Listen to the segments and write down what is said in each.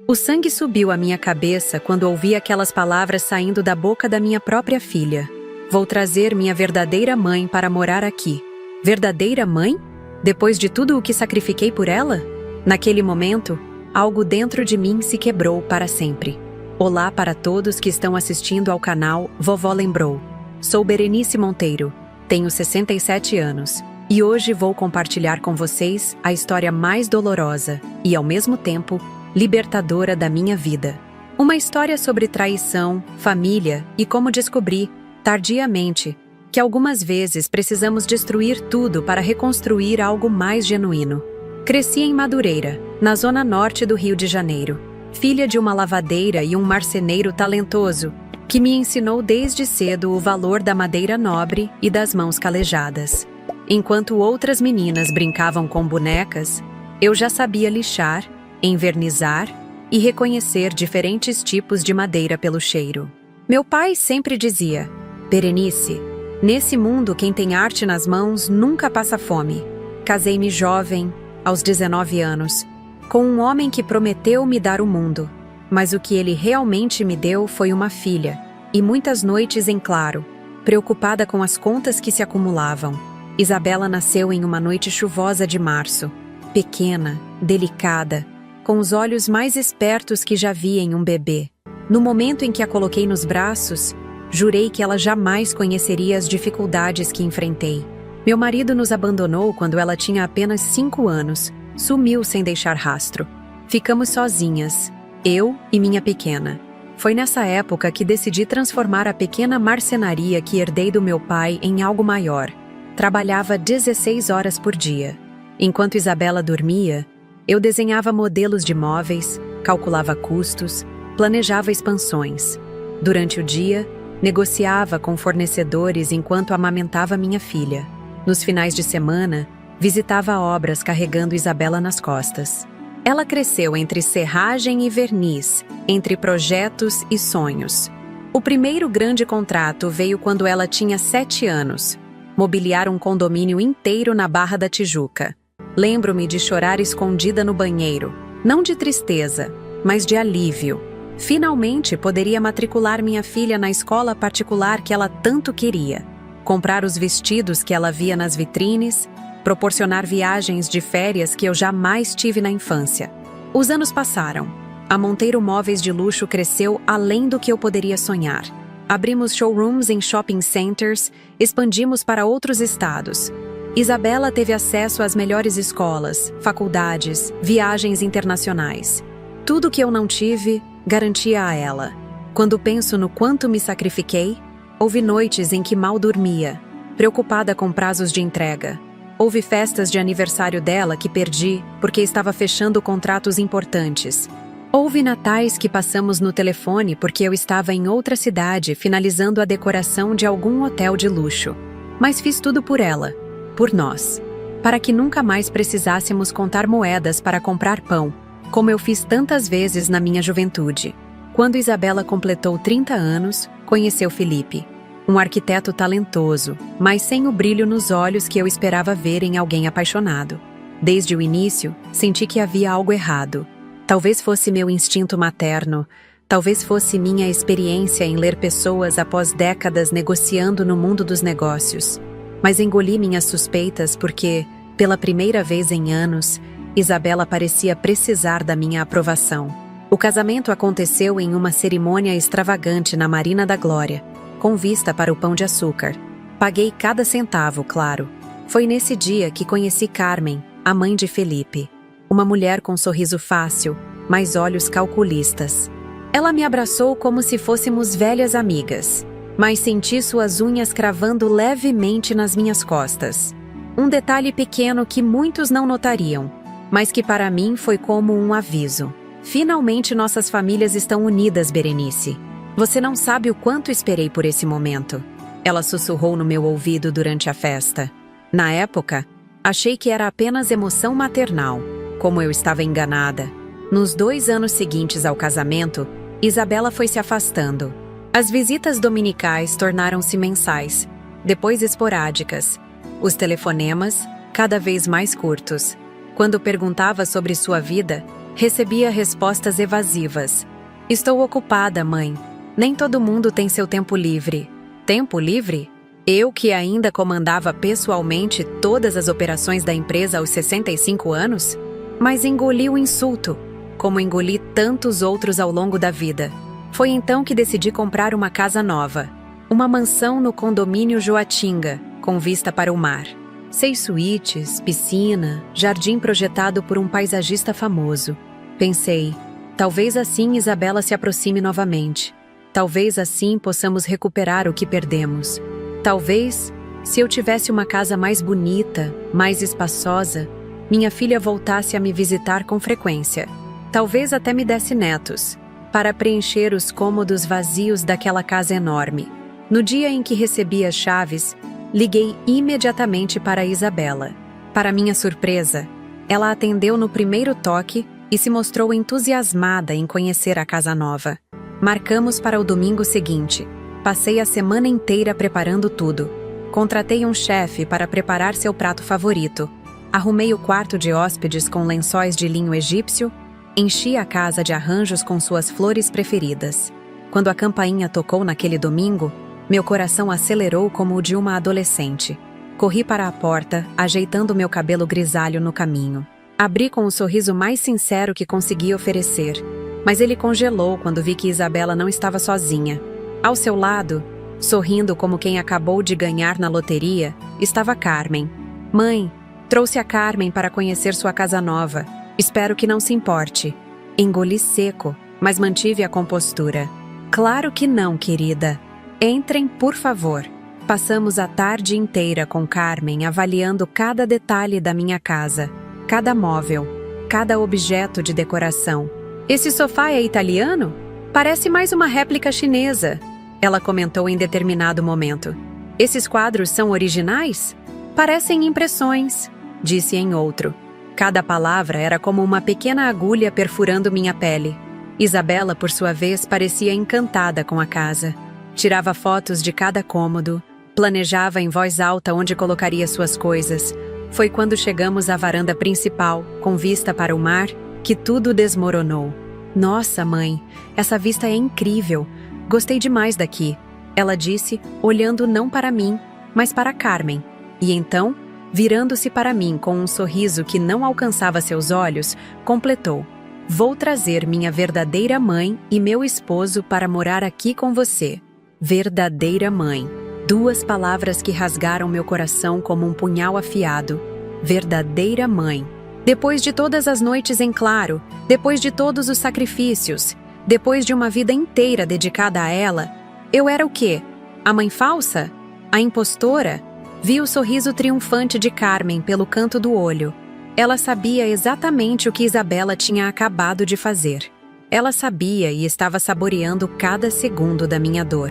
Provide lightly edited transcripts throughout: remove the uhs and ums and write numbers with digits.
O sangue subiu à minha cabeça quando ouvi aquelas palavras saindo da boca da minha própria filha. Vou trazer minha verdadeira mãe para morar aqui. Verdadeira mãe? Depois de tudo o que sacrifiquei por ela? Naquele momento, algo dentro de mim se quebrou para sempre. Olá para todos que estão assistindo ao canal Vovó Lembrou. Sou Berenice Monteiro, tenho 67 anos e hoje vou compartilhar com vocês a história mais dolorosa e, ao mesmo tempo, libertadora da minha vida. Uma história sobre traição, família e como descobri, tardiamente, que algumas vezes precisamos destruir tudo para reconstruir algo mais genuíno. Cresci em Madureira, na zona norte do Rio de Janeiro, filha de uma lavadeira e um marceneiro talentoso, que me ensinou desde cedo o valor da madeira nobre e das mãos calejadas. Enquanto outras meninas brincavam com bonecas, eu já sabia lixar, envernizar e reconhecer diferentes tipos de madeira pelo cheiro. Meu pai sempre dizia: Berenice, nesse mundo quem tem arte nas mãos nunca passa fome. Casei-me jovem, aos 19 anos, com um homem que prometeu me dar o mundo, mas o que ele realmente me deu foi uma filha, e muitas noites em claro, preocupada com as contas que se acumulavam. Isabela nasceu em uma noite chuvosa de março, pequena, delicada, com os olhos mais espertos que já vi em um bebê. No momento em que a coloquei nos braços, jurei que ela jamais conheceria as dificuldades que enfrentei. Meu marido nos abandonou quando ela tinha apenas 5 anos, sumiu sem deixar rastro. Ficamos sozinhas, eu e minha pequena. Foi nessa época que decidi transformar a pequena marcenaria que herdei do meu pai em algo maior. Trabalhava 16 horas por dia. Enquanto Isabela dormia, eu desenhava modelos de móveis, calculava custos, planejava expansões. Durante o dia, negociava com fornecedores enquanto amamentava minha filha. Nos finais de semana, visitava obras carregando Isabela nas costas. Ela cresceu entre serragem e verniz, entre projetos e sonhos. O primeiro grande contrato veio quando ela tinha 7 anos. Mobiliar um condomínio inteiro na Barra da Tijuca. Lembro-me de chorar escondida no banheiro, não de tristeza, mas de alívio. Finalmente poderia matricular minha filha na escola particular que ela tanto queria, comprar os vestidos que ela via nas vitrines, proporcionar viagens de férias que eu jamais tive na infância. Os anos passaram. A Monteiro Móveis de Luxo cresceu além do que eu poderia sonhar. Abrimos showrooms em shopping centers, expandimos para outros estados. Isabela teve acesso às melhores escolas, faculdades, viagens internacionais. Tudo que eu não tive, garantia a ela. Quando penso no quanto me sacrifiquei, houve noites em que mal dormia, preocupada com prazos de entrega. Houve festas de aniversário dela que perdi porque estava fechando contratos importantes. Houve natais que passamos no telefone porque eu estava em outra cidade finalizando a decoração de algum hotel de luxo. Mas fiz tudo por ela, por nós, para que nunca mais precisássemos contar moedas para comprar pão, como eu fiz tantas vezes na minha juventude. Quando Isabela completou 30 anos, conheceu Felipe, um arquiteto talentoso, mas sem o brilho nos olhos que eu esperava ver em alguém apaixonado. Desde o início, senti que havia algo errado. Talvez fosse meu instinto materno, talvez fosse minha experiência em ler pessoas após décadas negociando no mundo dos negócios. Mas engoli minhas suspeitas porque, pela primeira vez em anos, Isabela parecia precisar da minha aprovação. O casamento aconteceu em uma cerimônia extravagante na Marina da Glória, com vista para o Pão de Açúcar. Paguei cada centavo, claro. Foi nesse dia que conheci Carmen, a mãe de Felipe. Uma mulher com sorriso fácil, mas olhos calculistas. Ela me abraçou como se fôssemos velhas amigas, mas senti suas unhas cravando levemente nas minhas costas. Um detalhe pequeno que muitos não notariam, mas que para mim foi como um aviso. Finalmente nossas famílias estão unidas, Berenice. Você não sabe o quanto esperei por esse momento. Ela sussurrou no meu ouvido durante a festa. Na época, achei que era apenas emoção maternal. Como eu estava enganada. Nos 2 anos seguintes ao casamento, Isabela foi se afastando. As visitas dominicais tornaram-se mensais, depois esporádicas. Os telefonemas, cada vez mais curtos. Quando perguntava sobre sua vida, Recebia respostas evasivas. Estou ocupada, mãe. Nem todo mundo tem seu tempo livre. Tempo livre? Eu que ainda comandava pessoalmente todas as operações da empresa aos 65 anos? Mas engoli o insulto, como engoli tantos outros ao longo da vida. Foi então que decidi comprar uma casa nova. Uma mansão no condomínio Joatinga, com vista para o mar. 6 suítes, piscina, jardim projetado por um paisagista famoso. Pensei, talvez assim Isabela se aproxime novamente. Talvez assim possamos recuperar o que perdemos. Talvez, se eu tivesse uma casa mais bonita, mais espaçosa, minha filha voltasse a me visitar com frequência. Talvez até me desse netos, para preencher os cômodos vazios daquela casa enorme. No dia em que recebi as chaves, liguei imediatamente para Isabela. Para minha surpresa, ela atendeu no primeiro toque e se mostrou entusiasmada em conhecer a casa nova. Marcamos para o domingo seguinte. Passei a semana inteira preparando tudo. Contratei um chefe para preparar seu prato favorito. Arrumei o quarto de hóspedes com lençóis de linho egípcio. Enchi a casa de arranjos com suas flores preferidas. Quando a campainha tocou naquele domingo, meu coração acelerou como o de uma adolescente. Corri para a porta, ajeitando meu cabelo grisalho no caminho. Abri com o sorriso mais sincero que consegui oferecer, mas ele congelou quando vi que Isabela não estava sozinha. Ao seu lado, sorrindo como quem acabou de ganhar na loteria, estava Carmen. Mãe, trouxe a Carmen para conhecer sua casa nova. Espero que não se importe. Engoli seco, mas mantive a compostura. Claro que não, querida. Entrem, por favor. Passamos a tarde inteira com Carmen avaliando cada detalhe da minha casa, cada móvel, cada objeto de decoração. Esse sofá é italiano? Parece mais uma réplica chinesa, ela comentou em determinado momento. Esses quadros são originais? Parecem impressões, disse em outro. Cada palavra era como uma pequena agulha perfurando minha pele. Isabela, por sua vez, parecia encantada com a casa. Tirava fotos de cada cômodo, planejava em voz alta onde colocaria suas coisas. Foi quando chegamos à varanda principal, com vista para o mar, que tudo desmoronou. Nossa, mãe, essa vista é incrível. Gostei demais daqui, ela disse, olhando não para mim, mas para Carmen. E então, virando-se para mim com um sorriso que não alcançava seus olhos, completou: Vou trazer minha verdadeira mãe e meu esposo para morar aqui com você. Verdadeira mãe. 2 palavras que rasgaram meu coração como um punhal afiado. Verdadeira mãe. Depois de todas as noites em claro, depois de todos os sacrifícios, depois de uma vida inteira dedicada a ela, eu era o quê? A mãe falsa? A impostora? Vi o sorriso triunfante de Carmen pelo canto do olho. Ela sabia exatamente o que Isabela tinha acabado de fazer. Ela sabia e estava saboreando cada segundo da minha dor.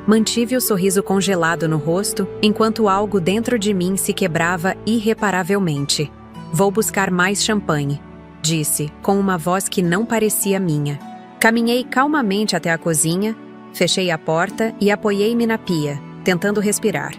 Mantive o sorriso congelado no rosto, enquanto algo dentro de mim se quebrava irreparavelmente. Vou buscar mais champanhe, disse, com uma voz que não parecia minha. Caminhei calmamente até a cozinha, fechei a porta e apoiei-me na pia, tentando respirar.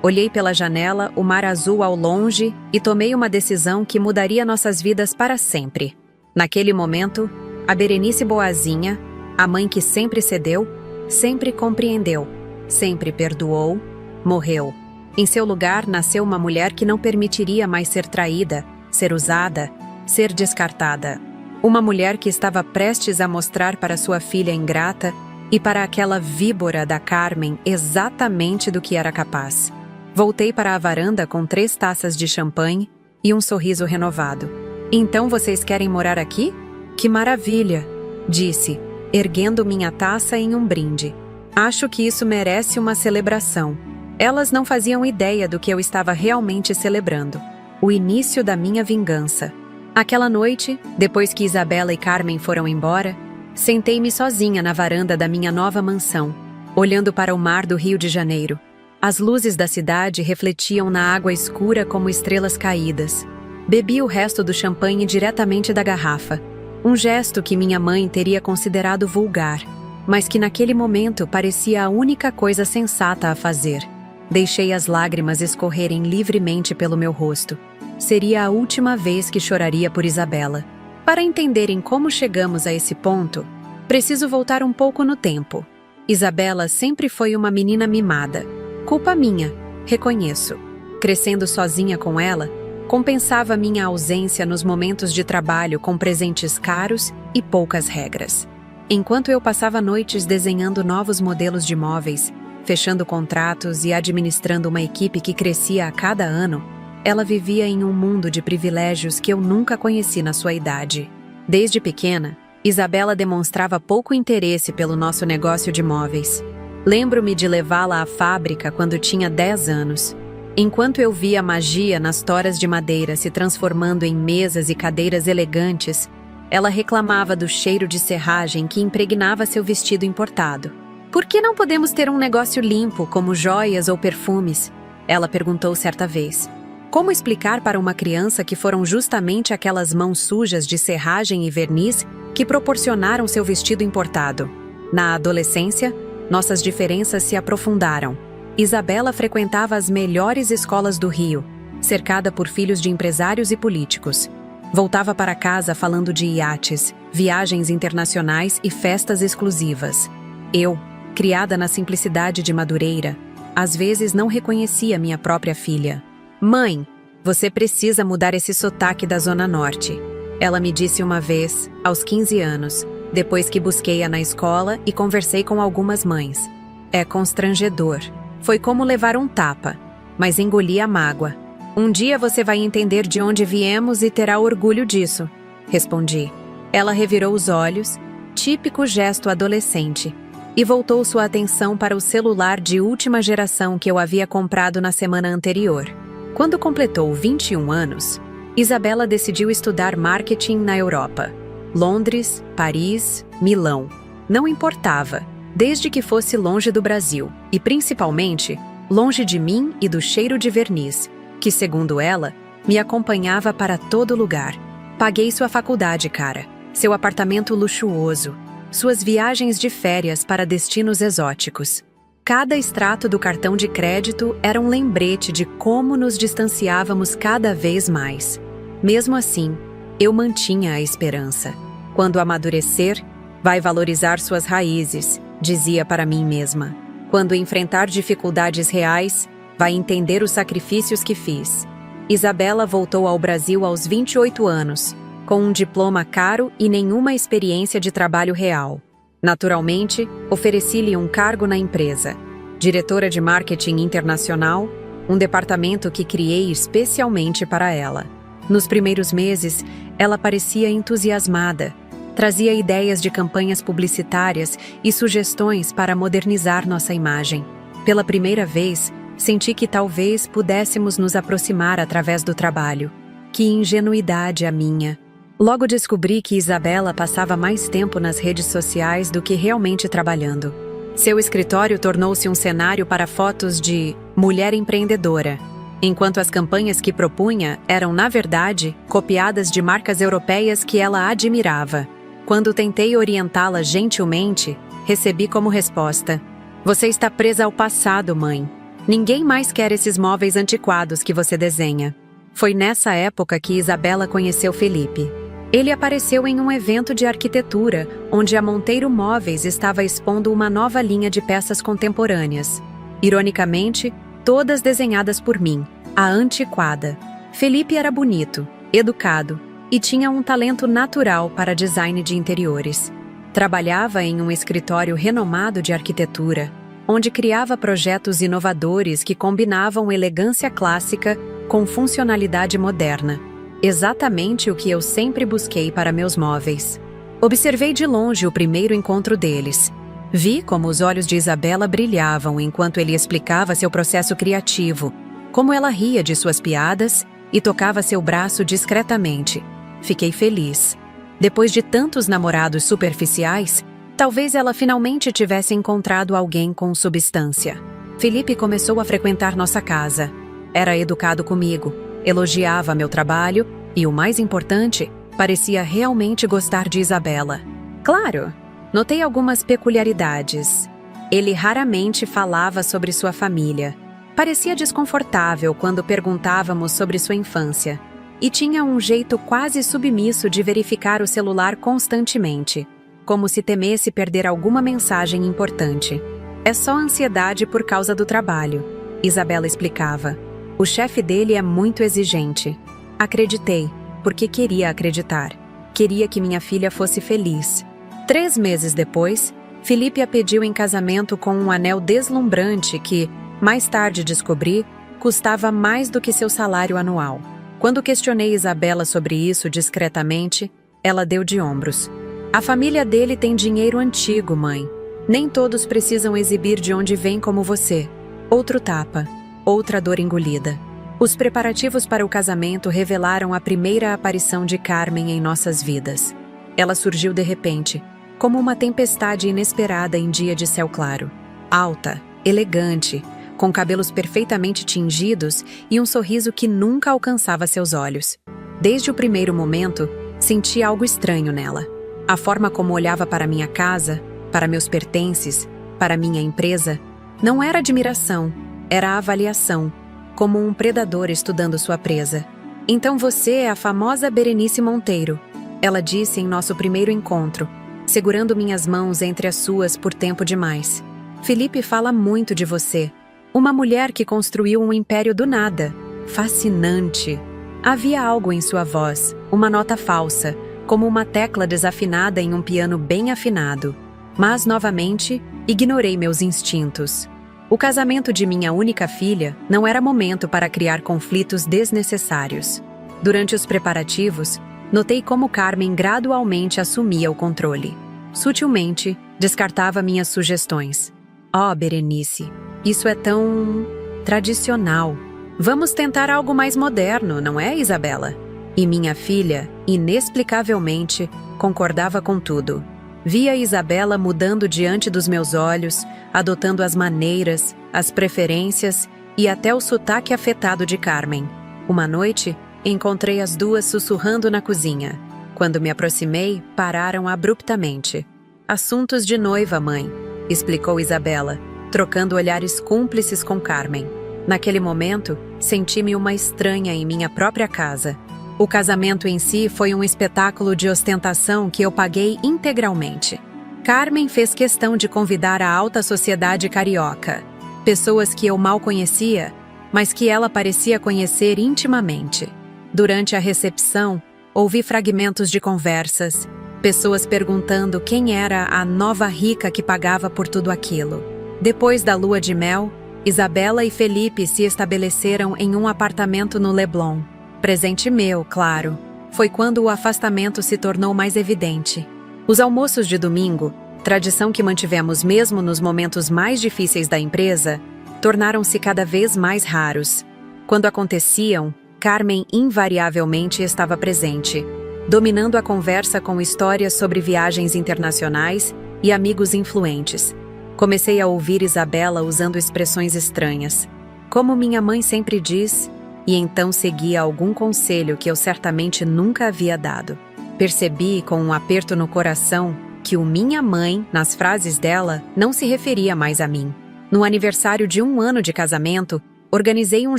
Olhei pela janela, o mar azul ao longe, e tomei uma decisão que mudaria nossas vidas para sempre. Naquele momento, a Berenice Boazinha, a mãe que sempre cedeu, sempre compreendeu, sempre perdoou, morreu. Em seu lugar nasceu uma mulher que não permitiria mais ser traída, ser usada, ser descartada. Uma mulher que estava prestes a mostrar para sua filha ingrata e para aquela víbora da Carmen exatamente do que era capaz. Voltei para a varanda com 3 taças de champanhe e um sorriso renovado. Então vocês querem morar aqui? Que maravilha, disse, erguendo minha taça em um brinde. Acho que isso merece uma celebração. Elas não faziam ideia do que eu estava realmente celebrando. O início da minha vingança. Aquela noite, depois que Isabela e Carmen foram embora, sentei-me sozinha na varanda da minha nova mansão, olhando para o mar do Rio de Janeiro. As luzes da cidade refletiam na água escura como estrelas caídas. Bebi o resto do champanhe diretamente da garrafa. Um gesto que minha mãe teria considerado vulgar, mas que naquele momento parecia a única coisa sensata a fazer. Deixei as lágrimas escorrerem livremente pelo meu rosto. Seria a última vez que choraria por Isabela. Para entenderem como chegamos a esse ponto, preciso voltar um pouco no tempo. Isabela sempre foi uma menina mimada. Culpa minha, reconheço. Crescendo sozinha com ela, compensava minha ausência nos momentos de trabalho com presentes caros e poucas regras. Enquanto eu passava noites desenhando novos modelos de móveis, fechando contratos e administrando uma equipe que crescia a cada ano, ela vivia em um mundo de privilégios que eu nunca conheci na sua idade. Desde pequena, Isabela demonstrava pouco interesse pelo nosso negócio de móveis. Lembro-me de levá-la à fábrica quando tinha 10 anos. Enquanto eu via a magia nas toras de madeira se transformando em mesas e cadeiras elegantes, ela reclamava do cheiro de serragem que impregnava seu vestido importado. "Por que não podemos ter um negócio limpo, como joias ou perfumes?" ela perguntou certa vez. Como explicar para uma criança que foram justamente aquelas mãos sujas de serragem e verniz que proporcionaram seu vestido importado? Na adolescência, nossas diferenças se aprofundaram. Isabela frequentava as melhores escolas do Rio, cercada por filhos de empresários e políticos. Voltava para casa falando de iates, viagens internacionais e festas exclusivas. Eu, criada na simplicidade de Madureira, às vezes não reconhecia minha própria filha. "Mãe, você precisa mudar esse sotaque da Zona Norte", ela me disse uma vez, aos 15 anos, depois que busquei-a na escola e conversei com algumas mães. É constrangedor. Foi como levar um tapa, mas engoli a mágoa. "Um dia você vai entender de onde viemos e terá orgulho disso", respondi. Ela revirou os olhos, típico gesto adolescente, e voltou sua atenção para o celular de última geração que eu havia comprado na semana anterior. Quando completou 21 anos, Isabela decidiu estudar marketing na Europa. Londres, Paris, Milão. Não importava, desde que fosse longe do Brasil, e principalmente, longe de mim e do cheiro de verniz, que, segundo ela, me acompanhava para todo lugar. Paguei sua faculdade, cara, seu apartamento luxuoso, suas viagens de férias para destinos exóticos. Cada extrato do cartão de crédito era um lembrete de como nos distanciávamos cada vez mais. Mesmo assim, eu mantinha a esperança. Quando amadurecer, vai valorizar suas raízes, dizia para mim mesma. Quando enfrentar dificuldades reais, vai entender os sacrifícios que fiz. Isabela voltou ao Brasil aos 28 anos, com um diploma caro e nenhuma experiência de trabalho real. Naturalmente, ofereci-lhe um cargo na empresa, diretora de marketing internacional, um departamento que criei especialmente para ela. Nos primeiros meses, ela parecia entusiasmada, trazia ideias de campanhas publicitárias e sugestões para modernizar nossa imagem. Pela primeira vez, senti que talvez pudéssemos nos aproximar através do trabalho. Que ingenuidade a minha! Logo descobri que Isabela passava mais tempo nas redes sociais do que realmente trabalhando. Seu escritório tornou-se um cenário para fotos de mulher empreendedora, enquanto as campanhas que propunha eram, na verdade, copiadas de marcas europeias que ela admirava. Quando tentei orientá-la gentilmente, recebi como resposta: "Você está presa ao passado, mãe. Ninguém mais quer esses móveis antiquados que você desenha." Foi nessa época que Isabela conheceu Felipe. Ele apareceu em um evento de arquitetura, onde a Monteiro Móveis estava expondo uma nova linha de peças contemporâneas. Ironicamente, todas desenhadas por mim, a antiquada. Felipe era bonito, educado e tinha um talento natural para design de interiores. Trabalhava em um escritório renomado de arquitetura, onde criava projetos inovadores que combinavam elegância clássica com funcionalidade moderna. Exatamente o que eu sempre busquei para meus móveis. Observei de longe o primeiro encontro deles. Vi como os olhos de Isabela brilhavam enquanto ele explicava seu processo criativo, como ela ria de suas piadas e tocava seu braço discretamente. Fiquei feliz. Depois de tantos namorados superficiais, talvez ela finalmente tivesse encontrado alguém com substância. Felipe começou a frequentar nossa casa. Era educado comigo, elogiava meu trabalho e, o mais importante, parecia realmente gostar de Isabela. Claro, notei algumas peculiaridades. Ele raramente falava sobre sua família. Parecia desconfortável quando perguntávamos sobre sua infância. e tinha um jeito quase submisso de verificar o celular constantemente, como se temesse perder alguma mensagem importante. É só ansiedade por causa do trabalho, Isabela explicava. O chefe dele é muito exigente. Acreditei, porque queria acreditar. Queria que minha filha fosse feliz. 3 meses depois, Felipe a pediu em casamento com um anel deslumbrante que, mais tarde descobri, custava mais do que seu salário anual. Quando questionei Isabela sobre isso discretamente, ela deu de ombros. A família dele tem dinheiro antigo, mãe. Nem todos precisam exibir de onde vem como você. Outro tapa, outra dor engolida. Os preparativos para o casamento revelaram a primeira aparição de Carmen em nossas vidas. Ela surgiu de repente, como uma tempestade inesperada em dia de céu claro. Alta, elegante, com cabelos perfeitamente tingidos e um sorriso que nunca alcançava seus olhos. Desde o primeiro momento, senti algo estranho nela. A forma como olhava para minha casa, para meus pertences, para minha empresa, não era admiração, era avaliação, como um predador estudando sua presa. Então você é a famosa Berenice Monteiro, ela disse em nosso primeiro encontro, segurando minhas mãos entre as suas por tempo demais. Felipe fala muito de você. Uma mulher que construiu um império do nada. Fascinante. Havia algo em sua voz, uma nota falsa, como uma tecla desafinada em um piano bem afinado. Mas, novamente, ignorei meus instintos. O casamento de minha única filha não era momento para criar conflitos desnecessários. Durante os preparativos, notei como Carmen gradualmente assumia o controle. Sutilmente, descartava minhas sugestões. Oh, Berenice, isso é tão tradicional. Vamos tentar algo mais moderno, não é, Isabela? E minha filha, inexplicavelmente, concordava com tudo. Via Isabela mudando diante dos meus olhos, adotando as maneiras, as preferências e até o sotaque afetado de Carmen. Uma noite, encontrei as duas sussurrando na cozinha. Quando me aproximei, pararam abruptamente. Assuntos de noiva, mãe, explicou Isabela, trocando olhares cúmplices com Carmen. Naquele momento, senti-me uma estranha em minha própria casa. O casamento em si foi um espetáculo de ostentação que eu paguei integralmente. Carmen fez questão de convidar a alta sociedade carioca, pessoas que eu mal conhecia, mas que ela parecia conhecer intimamente. Durante a recepção, ouvi fragmentos de conversas, pessoas perguntando quem era a nova rica que pagava por tudo aquilo. Depois da lua de mel, Isabela e Felipe se estabeleceram em um apartamento no Leblon. Presente meu, claro. Foi quando o afastamento se tornou mais evidente. Os almoços de domingo, tradição que mantivemos mesmo nos momentos mais difíceis da empresa, tornaram-se cada vez mais raros. Quando aconteciam, Carmen invariavelmente estava presente, dominando a conversa com histórias sobre viagens internacionais e amigos influentes. Comecei a ouvir Isabela usando expressões estranhas. Como minha mãe sempre diz, e então seguia algum conselho que eu certamente nunca havia dado. Percebi, com um aperto no coração, que o minha mãe, nas frases dela, não se referia mais a mim. No aniversário de 1 ano de casamento, organizei um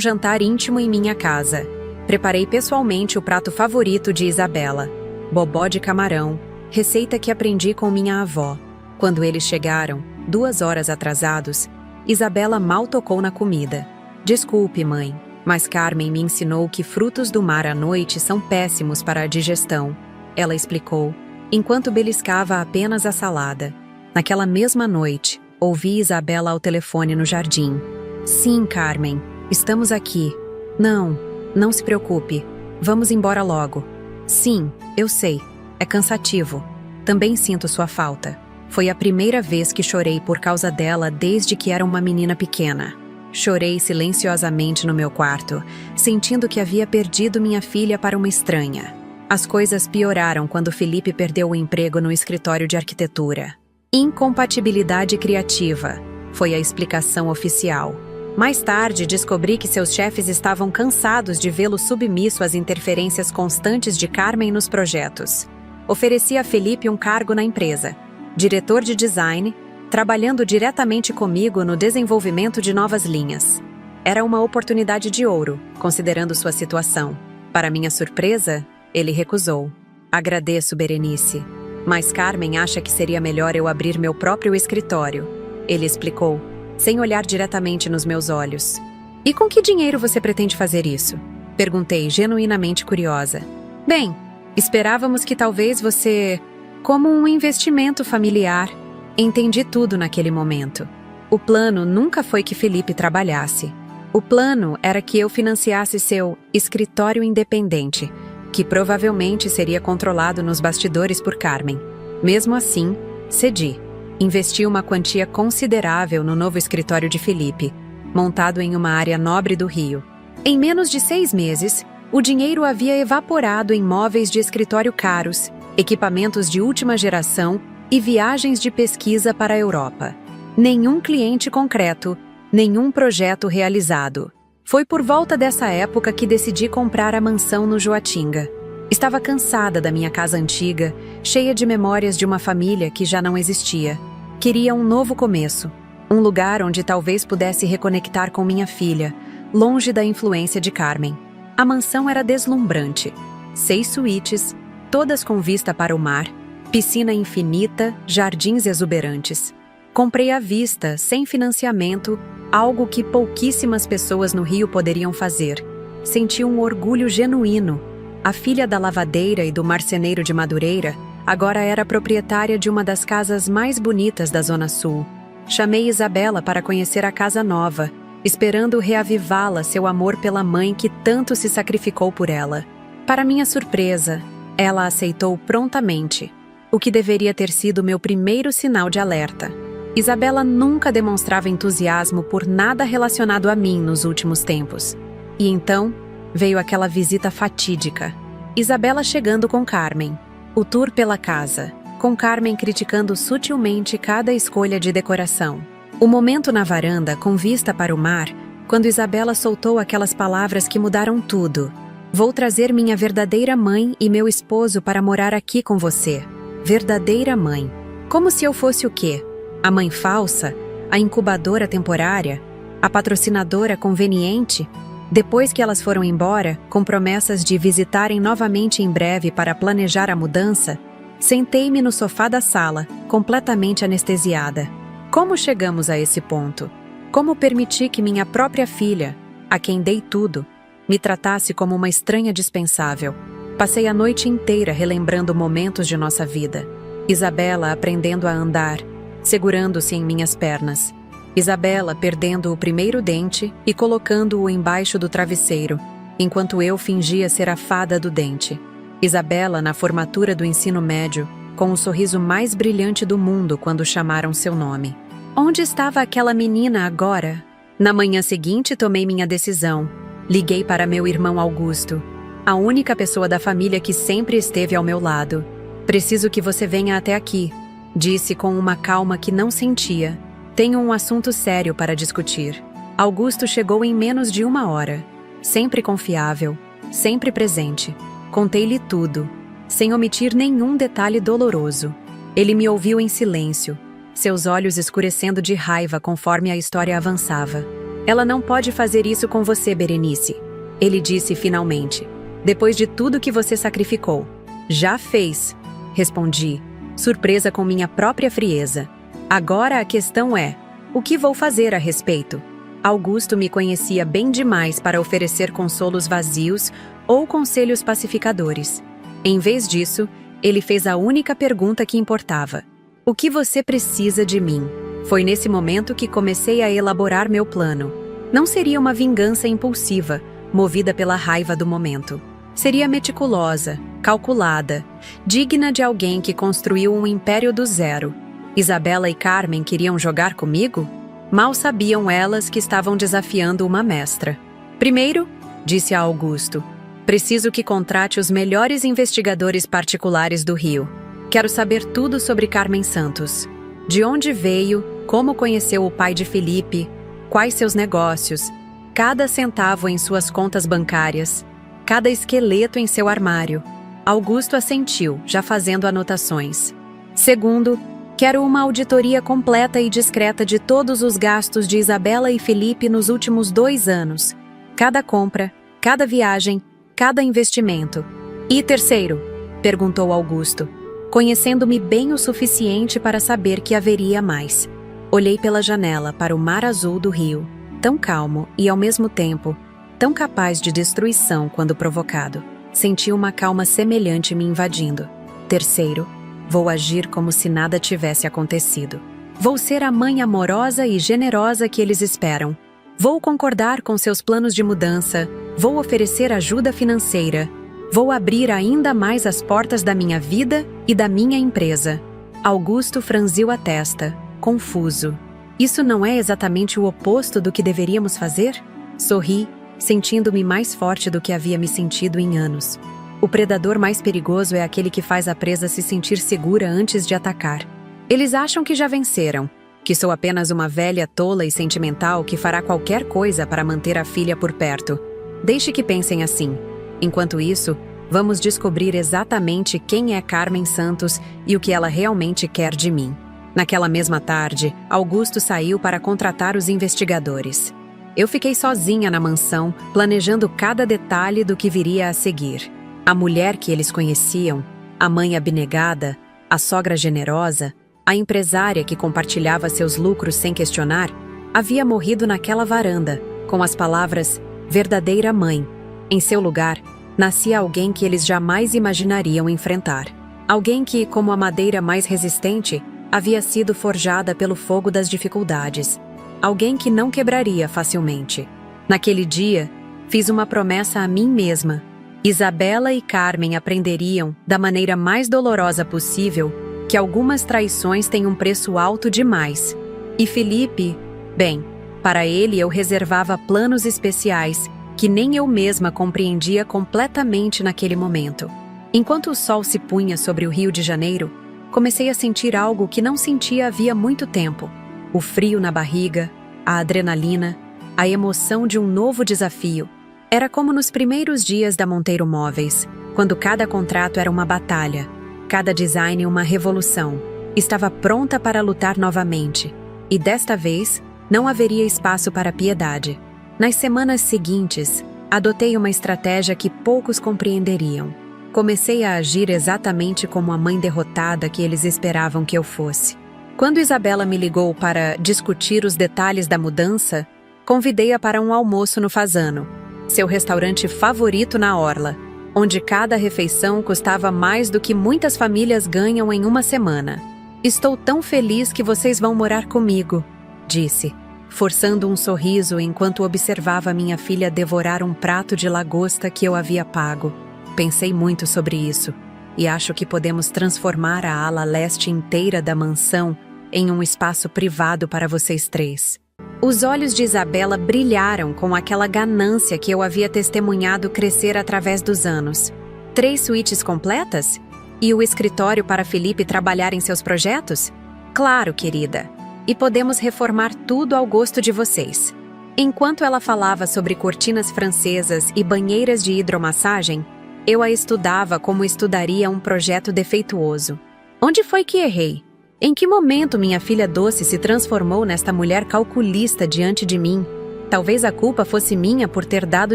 jantar íntimo em minha casa. Preparei pessoalmente o prato favorito de Isabela, bobó de camarão, receita que aprendi com minha avó. Quando eles chegaram, 2 horas atrasados, Isabela mal tocou na comida. Desculpe, mãe, mas Carmen me ensinou que frutos do mar à noite são péssimos para a digestão, ela explicou, enquanto beliscava apenas a salada. Naquela mesma noite, ouvi Isabela ao telefone no jardim. Sim, Carmen, estamos aqui. Não se preocupe. Vamos embora logo. Sim, eu sei. É cansativo. Também sinto sua falta. Foi a primeira vez que chorei por causa dela desde que era uma menina pequena. Chorei silenciosamente no meu quarto, sentindo que havia perdido minha filha para uma estranha. As coisas pioraram quando Felipe perdeu o emprego no escritório de arquitetura. Incompatibilidade criativa, foi a explicação oficial. Mais tarde, descobri que seus chefes estavam cansados de vê-lo submisso às interferências constantes de Carmen nos projetos. Ofereci a Felipe um cargo na empresa, diretor de design, trabalhando diretamente comigo no desenvolvimento de novas linhas. Era uma oportunidade de ouro, considerando sua situação. Para minha surpresa, ele recusou. Agradeço, Berenice, mas Carmen acha que seria melhor eu abrir meu próprio escritório, ele explicou, sem olhar diretamente nos meus olhos. E com que dinheiro você pretende fazer isso? Perguntei, genuinamente curiosa. Bem, esperávamos que talvez você... como um investimento familiar. Entendi tudo naquele momento. O plano nunca foi que Felipe trabalhasse. O plano era que eu financiasse seu escritório independente, que provavelmente seria controlado nos bastidores por Carmen. Mesmo assim, cedi. Investi uma quantia considerável no novo escritório de Felipe, montado em uma área nobre do Rio. Em menos de 6 meses, o dinheiro havia evaporado em móveis de escritório caros, equipamentos de última geração e viagens de pesquisa para a Europa. Nenhum cliente concreto, nenhum projeto realizado. Foi por volta dessa época que decidi comprar a mansão no Joatinga. Estava cansada da minha casa antiga, cheia de memórias de uma família que já não existia. Queria um novo começo, um lugar onde talvez pudesse reconectar com minha filha, longe da influência de Carmen. A mansão era deslumbrante. 6 suítes, todas com vista para o mar, piscina infinita, jardins exuberantes. Comprei à vista, sem financiamento, algo que pouquíssimas pessoas no Rio poderiam fazer. Senti um orgulho genuíno. A filha da lavadeira e do marceneiro de Madureira agora era proprietária de uma das casas mais bonitas da Zona Sul. Chamei Isabela para conhecer a casa nova, esperando reavivá-la seu amor pela mãe que tanto se sacrificou por ela. Para minha surpresa, ela aceitou prontamente, o que deveria ter sido meu primeiro sinal de alerta. Isabela nunca demonstrava entusiasmo por nada relacionado a mim nos últimos tempos. E então, veio aquela visita fatídica. Isabela chegando com Carmen. O tour pela casa, com Carmen criticando sutilmente cada escolha de decoração. O momento na varanda, com vista para o mar, quando Isabela soltou aquelas palavras que mudaram tudo. Vou trazer minha verdadeira mãe e meu esposo para morar aqui com você. Verdadeira mãe. Como se eu fosse o quê? A mãe falsa? A incubadora temporária? A patrocinadora conveniente? Depois que elas foram embora, com promessas de visitarem novamente em breve para planejar a mudança, sentei-me no sofá da sala, completamente anestesiada. Como chegamos a esse ponto? Como permiti que minha própria filha, a quem dei tudo, me tratasse como uma estranha dispensável? Passei a noite inteira relembrando momentos de nossa vida. Isabela aprendendo a andar, segurando-se em minhas pernas. Isabela perdendo o primeiro dente e colocando-o embaixo do travesseiro, enquanto eu fingia ser a fada do dente. Isabela na formatura do ensino médio, com o sorriso mais brilhante do mundo quando chamaram seu nome. Onde estava aquela menina agora? Na manhã seguinte tomei minha decisão. Liguei para meu irmão Augusto, a única pessoa da família que sempre esteve ao meu lado. Preciso que você venha até aqui, disse com uma calma que não sentia. Tenho um assunto sério para discutir. Augusto chegou em menos de 1 hora. Sempre confiável, sempre presente. Contei-lhe tudo, sem omitir nenhum detalhe doloroso. Ele me ouviu em silêncio, seus olhos escurecendo de raiva conforme a história avançava. Ela não pode fazer isso com você, Berenice, ele disse finalmente. Depois de tudo que você sacrificou. Já fez, respondi, surpresa com minha própria frieza. Agora a questão é, o que vou fazer a respeito? Augusto me conhecia bem demais para oferecer consolos vazios ou conselhos pacificadores. Em vez disso, ele fez a única pergunta que importava. O que você precisa de mim? Foi nesse momento que comecei a elaborar meu plano. Não seria uma vingança impulsiva, movida pela raiva do momento. Seria meticulosa, calculada, digna de alguém que construiu um império do zero. Isabela e Carmen queriam jogar comigo? Mal sabiam elas que estavam desafiando uma mestra. Primeiro, disse a Augusto, preciso que contrate os melhores investigadores particulares do Rio. Quero saber tudo sobre Carmen Santos. De onde veio, como conheceu o pai de Felipe, quais seus negócios, cada centavo em suas contas bancárias, cada esqueleto em seu armário. Augusto assentiu, já fazendo anotações. Segundo, quero uma auditoria completa e discreta de todos os gastos de Isabela e Felipe nos últimos 2 anos. Cada compra, cada viagem, cada investimento. E terceiro? Perguntou Augusto, conhecendo-me bem o suficiente para saber que haveria mais. Olhei pela janela para o mar azul do rio, tão calmo e, ao mesmo tempo, tão capaz de destruição quando provocado. Senti uma calma semelhante me invadindo. Terceiro, vou agir como se nada tivesse acontecido. Vou ser a mãe amorosa e generosa que eles esperam. Vou concordar com seus planos de mudança. Vou oferecer ajuda financeira. Vou abrir ainda mais as portas da minha vida e da minha empresa. Augusto franziu a testa, confuso. Isso não é exatamente o oposto do que deveríamos fazer? Sorri, sentindo-me mais forte do que havia me sentido em anos. O predador mais perigoso é aquele que faz a presa se sentir segura antes de atacar. Eles acham que já venceram, que sou apenas uma velha tola e sentimental que fará qualquer coisa para manter a filha por perto. Deixe que pensem assim. Enquanto isso, vamos descobrir exatamente quem é Carmen Santos e o que ela realmente quer de mim. Naquela mesma tarde, Augusto saiu para contratar os investigadores. Eu fiquei sozinha na mansão, planejando cada detalhe do que viria a seguir. A mulher que eles conheciam, a mãe abnegada, a sogra generosa, a empresária que compartilhava seus lucros sem questionar, havia morrido naquela varanda, com as palavras verdadeira mãe. Em seu lugar, nascia alguém que eles jamais imaginariam enfrentar. Alguém que, como a madeira mais resistente, havia sido forjada pelo fogo das dificuldades. Alguém que não quebraria facilmente. Naquele dia, fiz uma promessa a mim mesma. Isabela e Carmen aprenderiam, da maneira mais dolorosa possível, que algumas traições têm um preço alto demais. E Felipe, bem, para ele eu reservava planos especiais que nem eu mesma compreendia completamente naquele momento. Enquanto o sol se punha sobre o Rio de Janeiro, comecei a sentir algo que não sentia havia muito tempo. O frio na barriga, a adrenalina, a emoção de um novo desafio. Era como nos primeiros dias da Monteiro Móveis, quando cada contrato era uma batalha, cada design uma revolução. Estava pronta para lutar novamente. E desta vez, não haveria espaço para piedade. Nas semanas seguintes, adotei uma estratégia que poucos compreenderiam. Comecei a agir exatamente como a mãe derrotada que eles esperavam que eu fosse. Quando Isabela me ligou para discutir os detalhes da mudança, convidei-a para um almoço no Fasano, seu restaurante favorito na Orla, onde cada refeição custava mais do que muitas famílias ganham em uma semana. Estou tão feliz que vocês vão morar comigo, disse, forçando um sorriso enquanto observava minha filha devorar um prato de lagosta que eu havia pago. Pensei muito sobre isso, e acho que podemos transformar a ala leste inteira da mansão em um espaço privado para vocês três. Os olhos de Isabela brilharam com aquela ganância que eu havia testemunhado crescer através dos anos. 3 suítes completas? E o escritório para Felipe trabalhar em seus projetos? Claro, querida. E podemos reformar tudo ao gosto de vocês. Enquanto ela falava sobre cortinas francesas e banheiras de hidromassagem, eu a estudava como estudaria um projeto defeituoso. Onde foi que errei? Em que momento minha filha doce se transformou nesta mulher calculista diante de mim? Talvez a culpa fosse minha por ter dado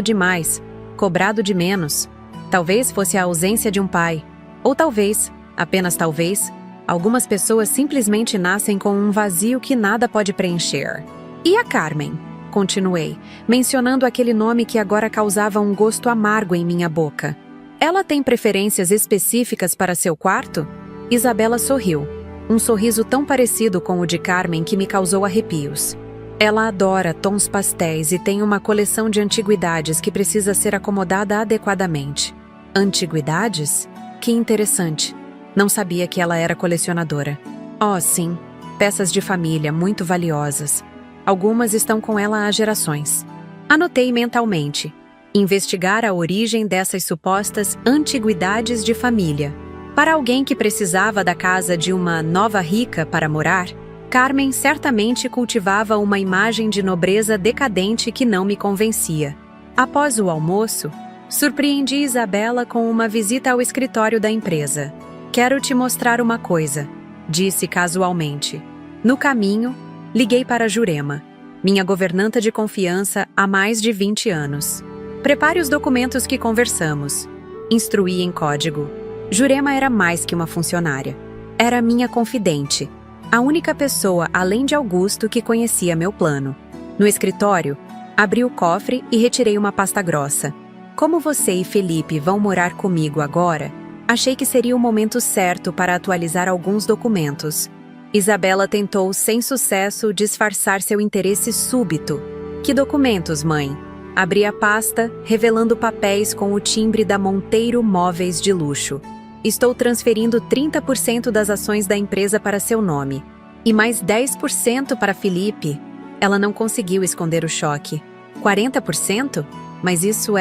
demais, cobrado de menos. Talvez fosse a ausência de um pai. Ou talvez, apenas talvez, algumas pessoas simplesmente nascem com um vazio que nada pode preencher. E a Carmen? Continuei, mencionando aquele nome que agora causava um gosto amargo em minha boca. Ela tem preferências específicas para seu quarto? Isabela sorriu. Um sorriso tão parecido com o de Carmen que me causou arrepios. Ela adora tons pastéis e tem uma coleção de antiguidades que precisa ser acomodada adequadamente. Antiguidades? Que interessante. Não sabia que ela era colecionadora. Oh, sim. Peças de família muito valiosas. Algumas estão com ela há gerações. Anotei mentalmente. Investigar a origem dessas supostas antiguidades de família. Para alguém que precisava da casa de uma nova rica para morar, Carmen certamente cultivava uma imagem de nobreza decadente que não me convencia. Após o almoço, surpreendi Isabela com uma visita ao escritório da empresa. Quero te mostrar uma coisa, disse casualmente. No caminho, liguei para Jurema, minha governanta de confiança há mais de 20 anos. Prepare os documentos que conversamos. Instruí em código. Jurema era mais que uma funcionária. Era minha confidente. A única pessoa, além de Augusto, que conhecia meu plano. No escritório, abri o cofre e retirei uma pasta grossa. Como você e Felipe vão morar comigo agora, achei que seria o momento certo para atualizar alguns documentos. Isabela tentou, sem sucesso, disfarçar seu interesse súbito. Que documentos, mãe? Abri a pasta, revelando papéis com o timbre da Monteiro Móveis de Luxo. Estou transferindo 30% das ações da empresa para seu nome. E mais 10% para Felipe. Ela não conseguiu esconder o choque. 40%? Mas isso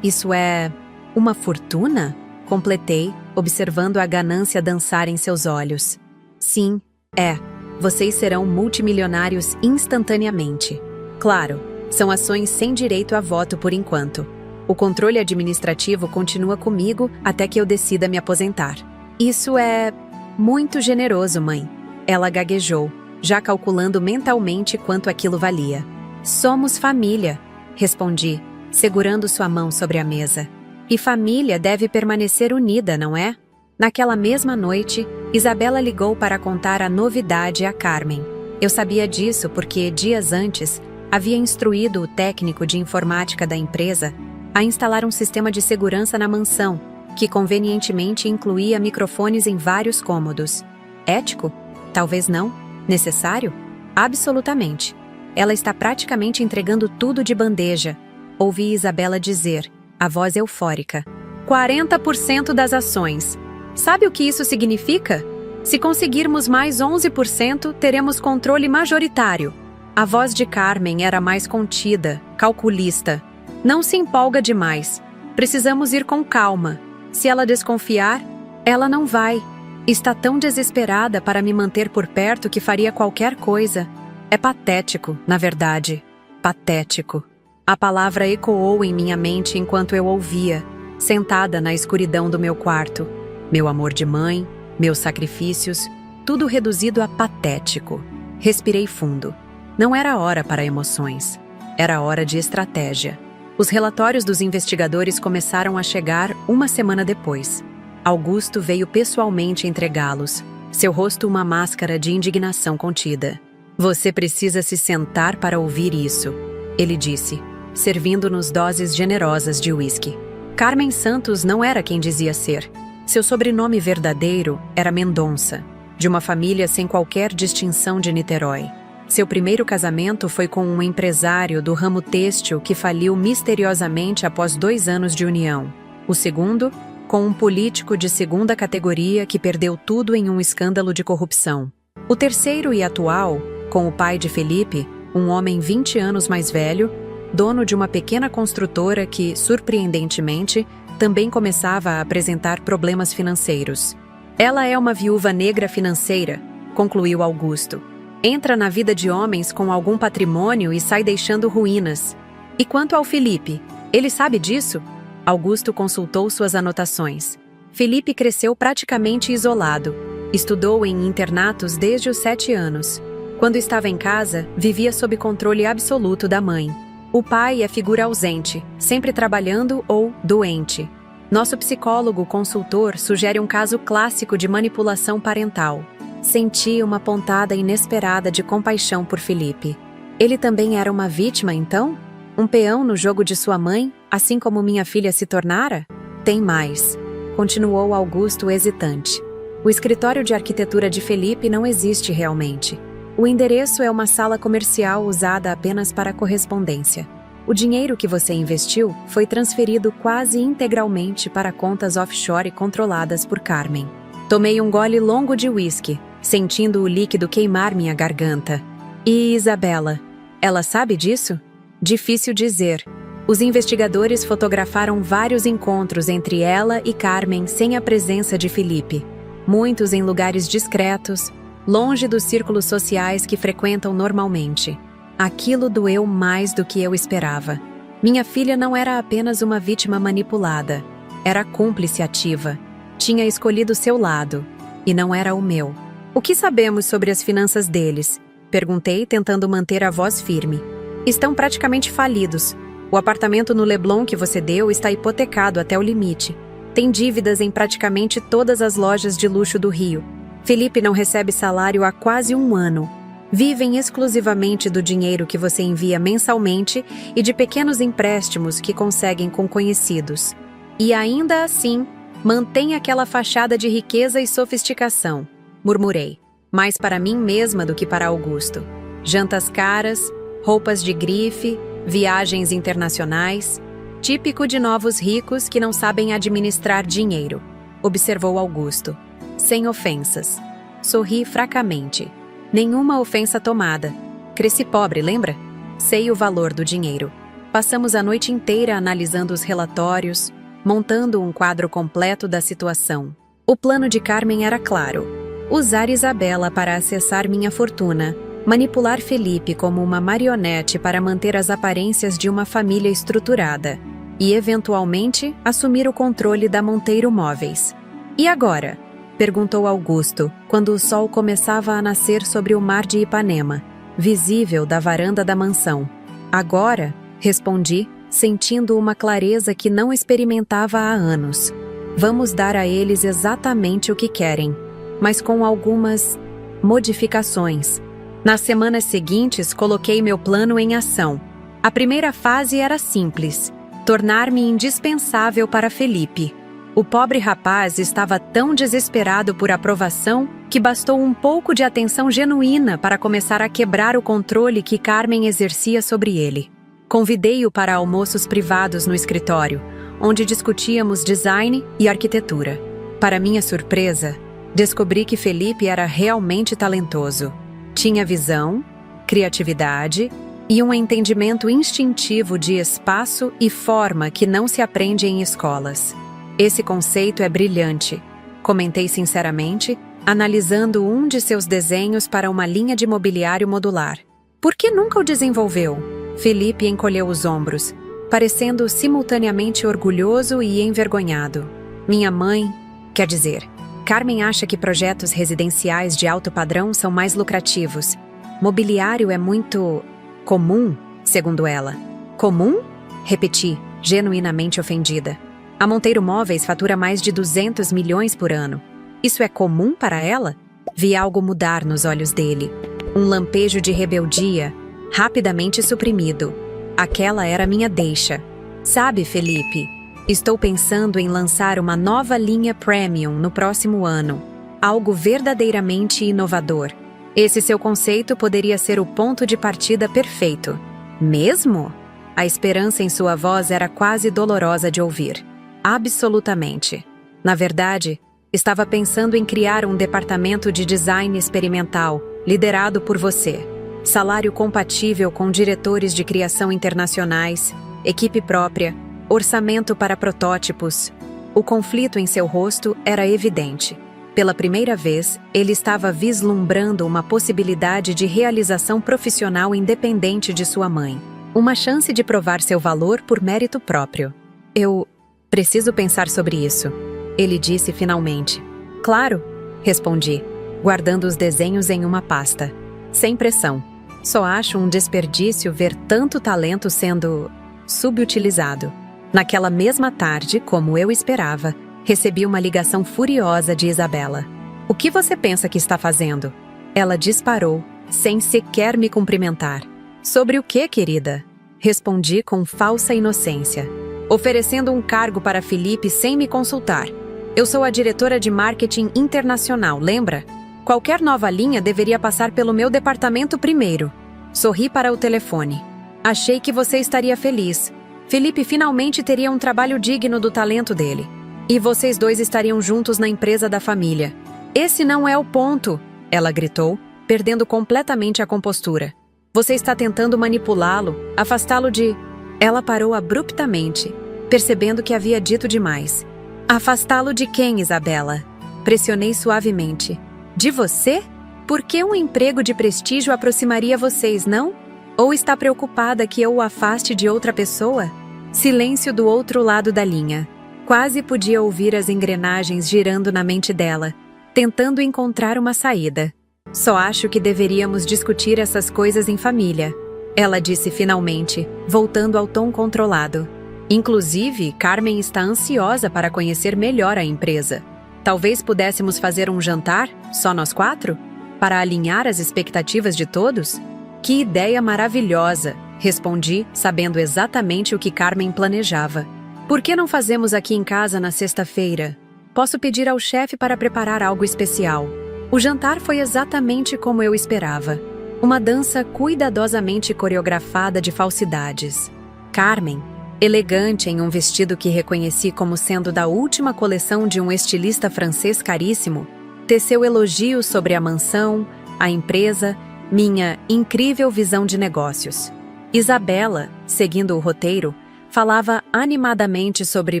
é uma fortuna? Completei, observando a ganância dançar em seus olhos. Sim, é. Vocês serão multimilionários instantaneamente. Claro, são ações sem direito a voto por enquanto. O controle administrativo continua comigo até que eu decida me aposentar. Isso é muito generoso, mãe. Ela gaguejou, já calculando mentalmente quanto aquilo valia. Somos família, respondi, segurando sua mão sobre a mesa. E família deve permanecer unida, não é? Naquela mesma noite, Isabela ligou para contar a novidade a Carmen. Eu sabia disso porque, dias antes, havia instruído o técnico de informática da empresa a instalar um sistema de segurança na mansão, que convenientemente incluía microfones em vários cômodos. Ético? Talvez não. Necessário? Absolutamente. Ela está praticamente entregando tudo de bandeja. Ouvi Isabela dizer, a voz eufórica. 40% das ações. Sabe o que isso significa? Se conseguirmos mais 11%, teremos controle majoritário. A voz de Carmen era mais contida, calculista. Não se empolga demais. Precisamos ir com calma. Se ela desconfiar, ela não vai. Está tão desesperada para me manter por perto que faria qualquer coisa. É patético, na verdade. Patético. A palavra ecoou em minha mente enquanto eu ouvia, sentada na escuridão do meu quarto. Meu amor de mãe, meus sacrifícios, tudo reduzido a patético. Respirei fundo. Não era hora para emoções. Era hora de estratégia. Os relatórios dos investigadores começaram a chegar uma semana depois. Augusto veio pessoalmente entregá-los, seu rosto uma máscara de indignação contida. Você precisa se sentar para ouvir isso, ele disse, servindo-nos doses generosas de uísque. Carmen Santos não era quem dizia ser. Seu sobrenome verdadeiro era Mendonça, de uma família sem qualquer distinção de Niterói. Seu primeiro casamento foi com um empresário do ramo têxtil que faliu misteriosamente após 2 anos de união. O segundo, com um político de segunda categoria que perdeu tudo em um escândalo de corrupção. O terceiro e atual, com o pai de Felipe, um homem 20 anos mais velho, dono de uma pequena construtora que, surpreendentemente, também começava a apresentar problemas financeiros. Ela é uma viúva negra financeira, concluiu Augusto. Entra na vida de homens com algum patrimônio e sai deixando ruínas. E quanto ao Felipe, ele sabe disso? Augusto consultou suas anotações. Felipe cresceu praticamente isolado. Estudou em internatos desde os 7 anos. Quando estava em casa, vivia sob controle absoluto da mãe. O pai é figura ausente, sempre trabalhando ou doente. Nosso psicólogo consultor sugere um caso clássico de manipulação parental. Senti uma pontada inesperada de compaixão por Felipe. Ele também era uma vítima, então? Um peão no jogo de sua mãe, assim como minha filha se tornara? Tem mais, continuou Augusto hesitante. O escritório de arquitetura de Felipe não existe realmente. O endereço é uma sala comercial usada apenas para correspondência. O dinheiro que você investiu foi transferido quase integralmente para contas offshore controladas por Carmen. Tomei um gole longo de uísque, sentindo o líquido queimar minha garganta. E Isabela? Ela sabe disso? Difícil dizer. Os investigadores fotografaram vários encontros entre ela e Carmen sem a presença de Felipe. Muitos em lugares discretos, longe dos círculos sociais que frequentam normalmente. Aquilo doeu mais do que eu esperava. Minha filha não era apenas uma vítima manipulada. Era cúmplice ativa. Tinha escolhido seu lado, e não era o meu. O que sabemos sobre as finanças deles? Perguntei, tentando manter a voz firme. Estão praticamente falidos. O apartamento no Leblon que você deu está hipotecado até o limite. Tem dívidas em praticamente todas as lojas de luxo do Rio. Felipe não recebe salário há quase 1 ano. Vivem exclusivamente do dinheiro que você envia mensalmente e de pequenos empréstimos que conseguem com conhecidos. E ainda assim, mantém aquela fachada de riqueza e sofisticação, murmurei, mais para mim mesma do que para Augusto. Jantas caras, roupas de grife, viagens internacionais, típico de novos ricos que não sabem administrar dinheiro, observou Augusto. Sem ofensas. Sorri fracamente. Nenhuma ofensa tomada. Cresci pobre, lembra? Sei o valor do dinheiro. Passamos a noite inteira analisando os relatórios, montando um quadro completo da situação. O plano de Carmen era claro: usar Isabela para acessar minha fortuna, manipular Felipe como uma marionete para manter as aparências de uma família estruturada e, eventualmente, assumir o controle da Monteiro Móveis. E agora? Perguntou Augusto, quando o sol começava a nascer sobre o mar de Ipanema, visível da varanda da mansão. Agora, respondi, sentindo uma clareza que não experimentava há anos. Vamos dar a eles exatamente o que querem, mas com algumas modificações. Nas semanas seguintes, coloquei meu plano em ação. A primeira fase era simples: tornar-me indispensável para Felipe. O pobre rapaz estava tão desesperado por aprovação que bastou um pouco de atenção genuína para começar a quebrar o controle que Carmen exercia sobre ele. Convidei-o para almoços privados no escritório, onde discutíamos design e arquitetura. Para minha surpresa, descobri que Felipe era realmente talentoso. Tinha visão, criatividade e um entendimento instintivo de espaço e forma que não se aprende em escolas. Esse conceito é brilhante, comentei sinceramente, analisando um de seus desenhos para uma linha de mobiliário modular. Por que nunca o desenvolveu? Felipe encolheu os ombros, parecendo simultaneamente orgulhoso e envergonhado. Minha mãe, quer dizer, Carmen acha que projetos residenciais de alto padrão são mais lucrativos. Mobiliário é muito comum, segundo ela. Comum? Repeti, genuinamente ofendida. A Monteiro Móveis fatura mais de 200 milhões por ano. Isso é comum para ela? Vi algo mudar nos olhos dele. Um lampejo de rebeldia, rapidamente suprimido. Aquela era minha deixa. Sabe, Felipe, estou pensando em lançar uma nova linha premium no próximo ano. Algo verdadeiramente inovador. Esse seu conceito poderia ser o ponto de partida perfeito. Mesmo? A esperança em sua voz era quase dolorosa de ouvir. Absolutamente. Na verdade, estava pensando em criar um departamento de design experimental, liderado por você. Salário compatível com diretores de criação internacionais, equipe própria, orçamento para protótipos. O conflito em seu rosto era evidente. Pela primeira vez, ele estava vislumbrando uma possibilidade de realização profissional independente de sua mãe. Uma chance de provar seu valor por mérito próprio. Eu preciso pensar sobre isso, ele disse finalmente. Claro, respondi, guardando os desenhos em uma pasta. Sem pressão. Só acho um desperdício ver tanto talento sendo subutilizado. Naquela mesma tarde, como eu esperava, recebi uma ligação furiosa de Isabela. O que você pensa que está fazendo? Ela disparou, sem sequer me cumprimentar. Sobre o que, querida? Respondi com falsa inocência. Oferecendo um cargo para Felipe sem me consultar. Eu sou a diretora de marketing internacional, lembra? Qualquer nova linha deveria passar pelo meu departamento primeiro. Sorri para o telefone. Achei que você estaria feliz. Felipe finalmente teria um trabalho digno do talento dele. E vocês dois estariam juntos na empresa da família. Esse não é o ponto, ela gritou, perdendo completamente a compostura. Você está tentando manipulá-lo, afastá-lo de... Ela parou abruptamente, percebendo que havia dito demais. Afastá-lo de quem, Isabela? Pressionei suavemente. De você? Por que um emprego de prestígio aproximaria vocês, não? Ou está preocupada que eu o afaste de outra pessoa? Silêncio do outro lado da linha. Quase podia ouvir as engrenagens girando na mente dela, tentando encontrar uma saída. Só acho que deveríamos discutir essas coisas em família. ela disse finalmente, voltando ao tom controlado. Inclusive, Carmen está ansiosa para conhecer melhor a empresa. Talvez pudéssemos fazer um jantar, só nós 4? Para alinhar as expectativas de todos? Que ideia maravilhosa! Respondi, sabendo exatamente o que Carmen planejava. Por que não fazemos aqui em casa na sexta-feira? Posso pedir ao chefe para preparar algo especial. O jantar foi exatamente como eu esperava. Uma dança cuidadosamente coreografada de falsidades. Carmen, elegante em um vestido que reconheci como sendo da última coleção de um estilista francês caríssimo, teceu elogios sobre a mansão, a empresa, minha incrível visão de negócios. Isabela, seguindo o roteiro, falava animadamente sobre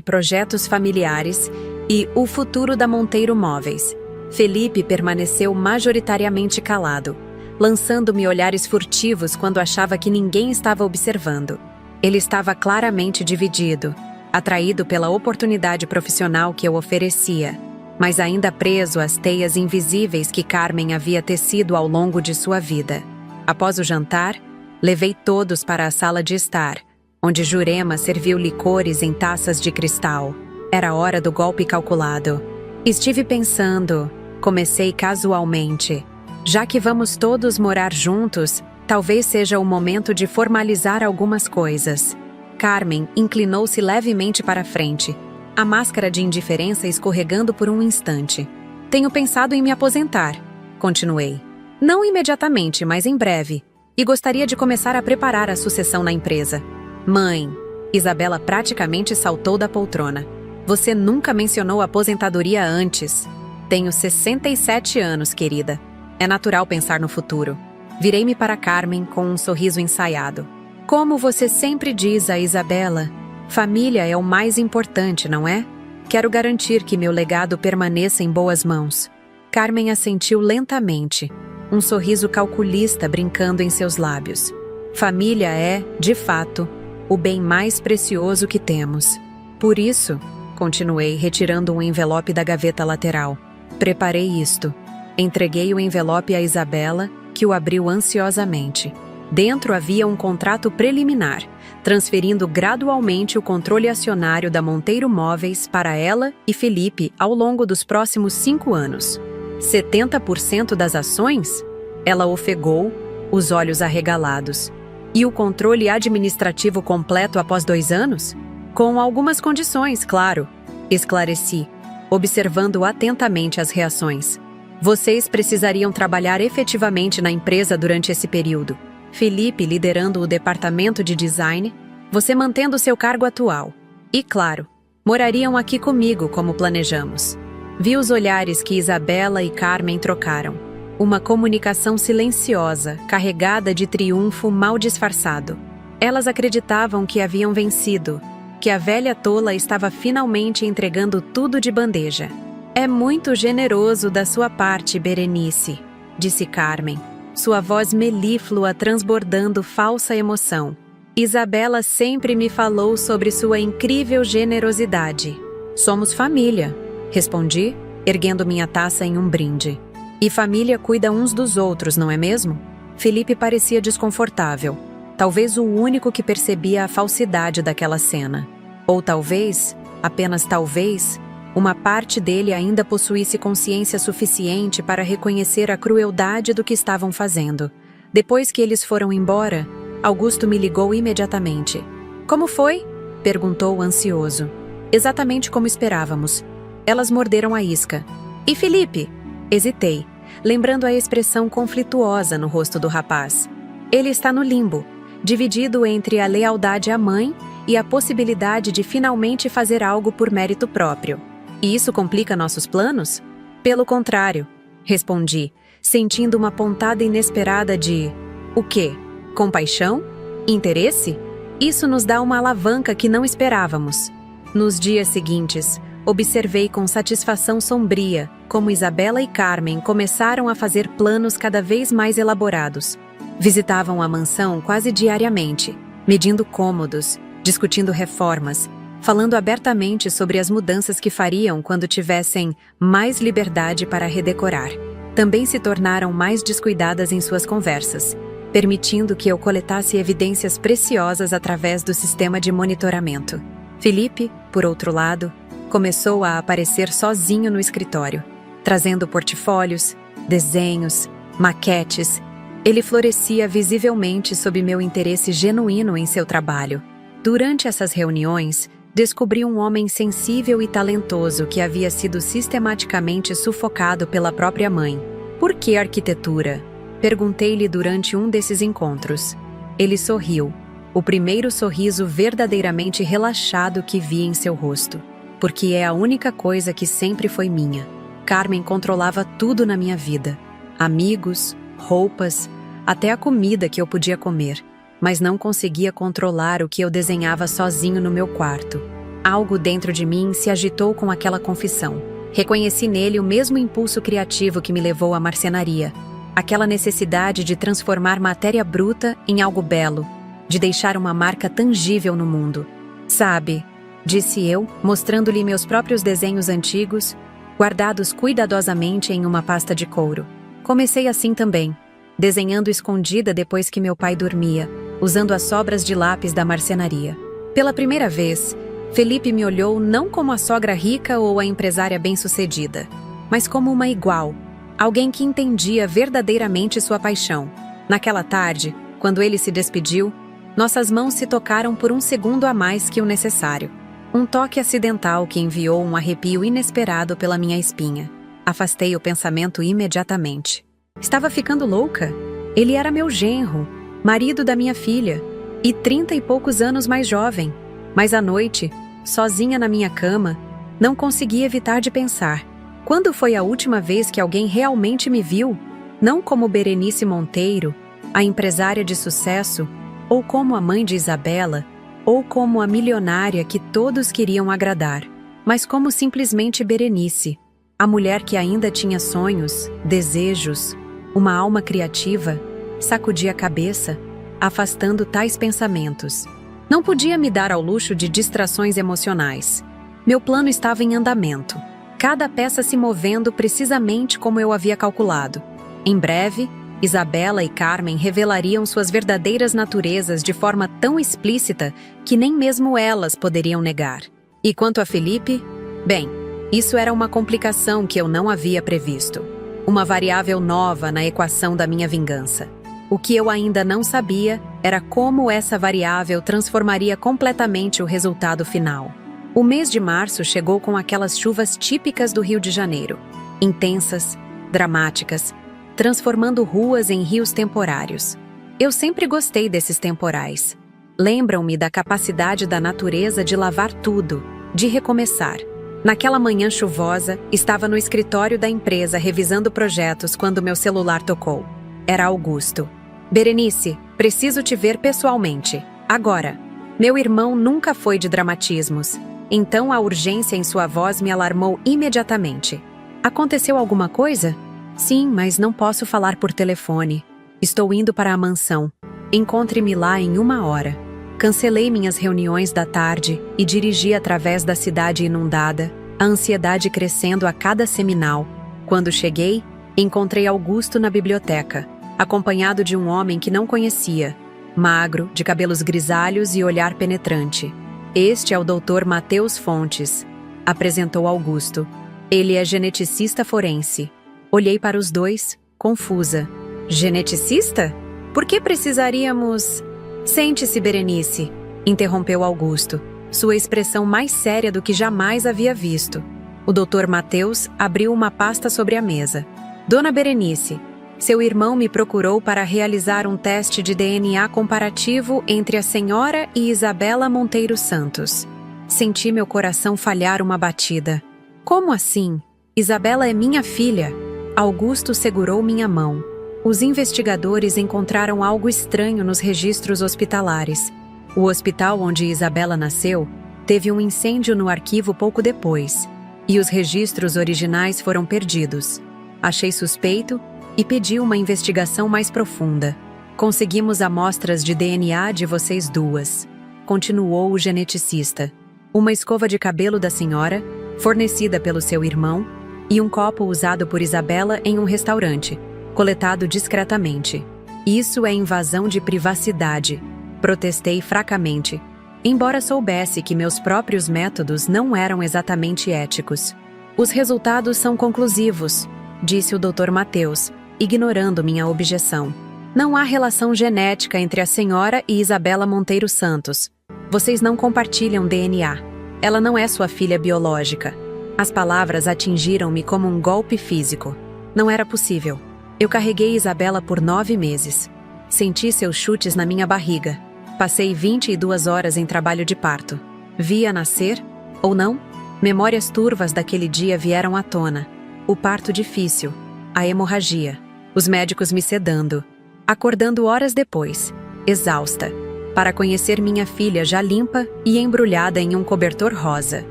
projetos familiares e o futuro da Monteiro Móveis. Felipe permaneceu majoritariamente calado, lançando-me olhares furtivos quando achava que ninguém estava observando. Ele estava claramente dividido, atraído pela oportunidade profissional que eu oferecia, mas ainda preso às teias invisíveis que Carmen havia tecido ao longo de sua vida. Após o jantar, levei todos para a sala de estar, onde Jurema serviu licores em taças de cristal. Era a hora do golpe calculado. Estive pensando, comecei casualmente. Já que vamos todos morar juntos, talvez seja o momento de formalizar algumas coisas. Carmen inclinou-se levemente para a frente, a máscara de indiferença escorregando por um instante. Tenho pensado em me aposentar, continuei. Não imediatamente, mas em breve. E gostaria de começar a preparar a sucessão na empresa. Mãe, Isabela praticamente saltou da poltrona. Você nunca mencionou aposentadoria antes. Tenho 67 anos, querida. É natural pensar no futuro. Virei-me para Carmen com um sorriso ensaiado. Como você sempre diz a Isabela, família é o mais importante, não é? Quero garantir que meu legado permaneça em boas mãos. Carmen assentiu lentamente, um sorriso calculista brincando em seus lábios. Família é, de fato, o bem mais precioso que temos. Por isso, continuei retirando um envelope da gaveta lateral. Preparei isto. Entreguei o envelope a Isabela, que o abriu ansiosamente. Dentro havia um contrato preliminar, transferindo gradualmente o controle acionário da Monteiro Móveis para ela e Felipe ao longo dos próximos 5 anos. 70% das ações? Ela ofegou, os olhos arregalados. E o controle administrativo completo após 2 anos? Com algumas condições, claro, esclareci, observando atentamente as reações. Vocês precisariam trabalhar efetivamente na empresa durante esse período. Felipe liderando o departamento de design, você mantendo seu cargo atual. E, claro, morariam aqui comigo como planejamos. Vi os olhares que Isabela e Carmen trocaram. Uma comunicação silenciosa, carregada de triunfo mal disfarçado. Elas acreditavam que haviam vencido, que a velha tola estava finalmente entregando tudo de bandeja. É muito generoso da sua parte, Berenice, disse Carmen, sua voz melíflua transbordando falsa emoção. Isabela sempre me falou sobre sua incrível generosidade. Somos família, respondi, erguendo minha taça em um brinde. E família cuida uns dos outros, não é mesmo? Felipe parecia desconfortável, talvez o único que percebia a falsidade daquela cena. Ou talvez, apenas talvez, uma parte dele ainda possuísse consciência suficiente para reconhecer a crueldade do que estavam fazendo. Depois que eles foram embora, Augusto me ligou imediatamente. Como foi? Perguntou ansioso. Exatamente como esperávamos. Elas morderam a isca. E Felipe? Hesitei, lembrando a expressão conflituosa no rosto do rapaz. Ele está no limbo, dividido entre a lealdade à mãe e a possibilidade de finalmente fazer algo por mérito próprio. E isso complica nossos planos? Pelo contrário, respondi, sentindo uma pontada inesperada de... O quê? Compaixão? Interesse? Isso nos dá uma alavanca que não esperávamos. Nos dias seguintes, observei com satisfação sombria como Isabela e Carmen começaram a fazer planos cada vez mais elaborados. Visitavam a mansão quase diariamente, medindo cômodos, discutindo reformas, falando abertamente sobre as mudanças que fariam quando tivessem mais liberdade para redecorar. Também se tornaram mais descuidadas em suas conversas. permitindo que eu coletasse evidências preciosas através do sistema de monitoramento. Felipe, por outro lado, começou a aparecer sozinho no escritório, trazendo portfólios, desenhos, maquetes. Ele florescia visivelmente sob meu interesse genuíno em seu trabalho. Durante essas reuniões, descobri um homem sensível e talentoso que havia sido sistematicamente sufocado pela própria mãe. Por que arquitetura? Perguntei-lhe durante um desses encontros. Ele sorriu, o primeiro sorriso verdadeiramente relaxado que vi em seu rosto. Porque é a única coisa que sempre foi minha. Carmen controlava tudo na minha vida. Amigos, roupas, até a comida que eu podia comer. Mas não conseguia controlar o que eu desenhava sozinho no meu quarto. Algo dentro de mim se agitou com aquela confissão. Reconheci nele o mesmo impulso criativo que me levou à marcenaria. Aquela necessidade de transformar matéria bruta em algo belo, de deixar uma marca tangível no mundo. Sabe, disse eu, mostrando-lhe meus próprios desenhos antigos, guardados cuidadosamente em uma pasta de couro. Comecei assim também, desenhando escondida depois que meu pai dormia, usando as sobras de lápis da marcenaria. Pela primeira vez, Felipe me olhou não como a sogra rica ou a empresária bem-sucedida, mas como uma igual, alguém que entendia verdadeiramente sua paixão. Naquela tarde, quando ele se despediu, nossas mãos se tocaram por um segundo a mais que o necessário. Um toque acidental que enviou um arrepio inesperado pela minha espinha. Afastei o pensamento imediatamente. Estava ficando louca? Ele era meu genro, marido da minha filha, e 30 e poucos anos mais jovem. Mas à noite, sozinha na minha cama, não consegui evitar de pensar. Quando foi a última vez que alguém realmente me viu? Não como Berenice Monteiro, a empresária de sucesso, ou como a mãe de Isabela, ou como a milionária que todos queriam agradar, mas como simplesmente Berenice, a mulher que ainda tinha sonhos, desejos, uma alma criativa. Sacudi a cabeça, afastando tais pensamentos. Não podia me dar ao luxo de distrações emocionais. Meu plano estava em andamento, cada peça se movendo precisamente como eu havia calculado. Em breve, Isabela e Carmen revelariam suas verdadeiras naturezas de forma tão explícita que nem mesmo elas poderiam negar. E quanto a Felipe? Bem, isso era uma complicação que eu não havia previsto. Uma variável nova na equação da minha vingança. O que eu ainda não sabia era como essa variável transformaria completamente o resultado final. O mês de março chegou com aquelas chuvas típicas do Rio de Janeiro. Intensas, dramáticas, transformando ruas em rios temporários. Eu sempre gostei desses temporais. Lembram-me da capacidade da natureza de lavar tudo, de recomeçar. Naquela manhã chuvosa, estava no escritório da empresa revisando projetos quando meu celular tocou. Era Augusto. Berenice, preciso te ver pessoalmente. Agora. Meu irmão nunca foi de dramatismos, então a urgência em sua voz me alarmou imediatamente. Aconteceu alguma coisa? Sim, mas não posso falar por telefone. Estou indo para a mansão. Encontre-me lá em 1 hora. Cancelei minhas reuniões da tarde e dirigi através da cidade inundada, a ansiedade crescendo a cada seminal. Quando cheguei, encontrei Augusto na biblioteca, acompanhado de um homem que não conhecia, magro, de cabelos grisalhos e olhar penetrante. Este é o Dr. Matheus Fontes, apresentou Augusto. Ele é geneticista forense. Olhei para os dois, confusa. Geneticista? Por que precisaríamos... Sente-se, Berenice, interrompeu Augusto, sua expressão mais séria do que jamais havia visto. O Dr. Matheus abriu uma pasta sobre a mesa. Dona Berenice, seu irmão me procurou para realizar um teste de DNA comparativo entre a senhora e Isabela Monteiro Santos. Senti meu coração falhar uma batida. Como assim? Isabela é minha filha. Augusto segurou minha mão. Os investigadores encontraram algo estranho nos registros hospitalares. O hospital onde Isabela nasceu teve um incêndio no arquivo pouco depois, e os registros originais foram perdidos. Achei suspeito e pedi uma investigação mais profunda. Conseguimos amostras de DNA de vocês duas, continuou o geneticista. Uma escova de cabelo da senhora, fornecida pelo seu irmão, e um copo usado por Isabela em um restaurante, coletado discretamente. Isso é invasão de privacidade, protestei fracamente, embora soubesse que meus próprios métodos não eram exatamente éticos. Os resultados são conclusivos, disse o Dr. Mateus, ignorando minha objeção. Não há relação genética entre a senhora e Isabela Monteiro Santos. Vocês não compartilham DNA. Ela não é sua filha biológica. As palavras atingiram-me como um golpe físico. Não era possível. Eu carreguei Isabela por 9 meses. Senti seus chutes na minha barriga. Passei 22 horas em trabalho de parto. Vi-a nascer? Ou não? Memórias turvas daquele dia vieram à tona. O parto difícil. A hemorragia. Os médicos me sedando. Acordando horas depois, exausta, para conhecer minha filha já limpa e embrulhada em um cobertor rosa.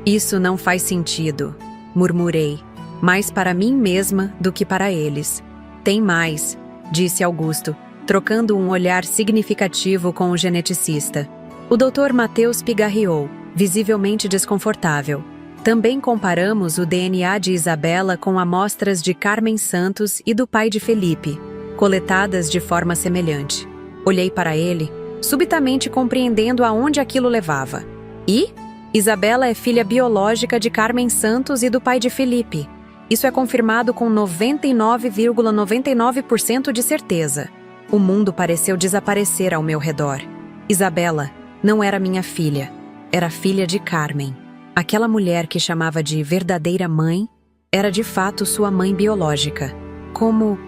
Isso não faz sentido, murmurei, mais para mim mesma do que para eles. Tem mais, disse Augusto, trocando um olhar significativo com o geneticista. O Dr. Mateus pigarreou, visivelmente desconfortável. Também comparamos o DNA de Isabela com amostras de Carmen Santos e do pai de Felipe, coletadas de forma semelhante. Olhei para ele, subitamente compreendendo aonde aquilo levava. E? Isabela é filha biológica de Carmen Santos e do pai de Felipe. Isso é confirmado com 99,99% de certeza. O mundo pareceu desaparecer ao meu redor. Isabela não era minha filha, era filha de Carmen. Aquela mulher que chamava de verdadeira mãe era de fato sua mãe biológica. Como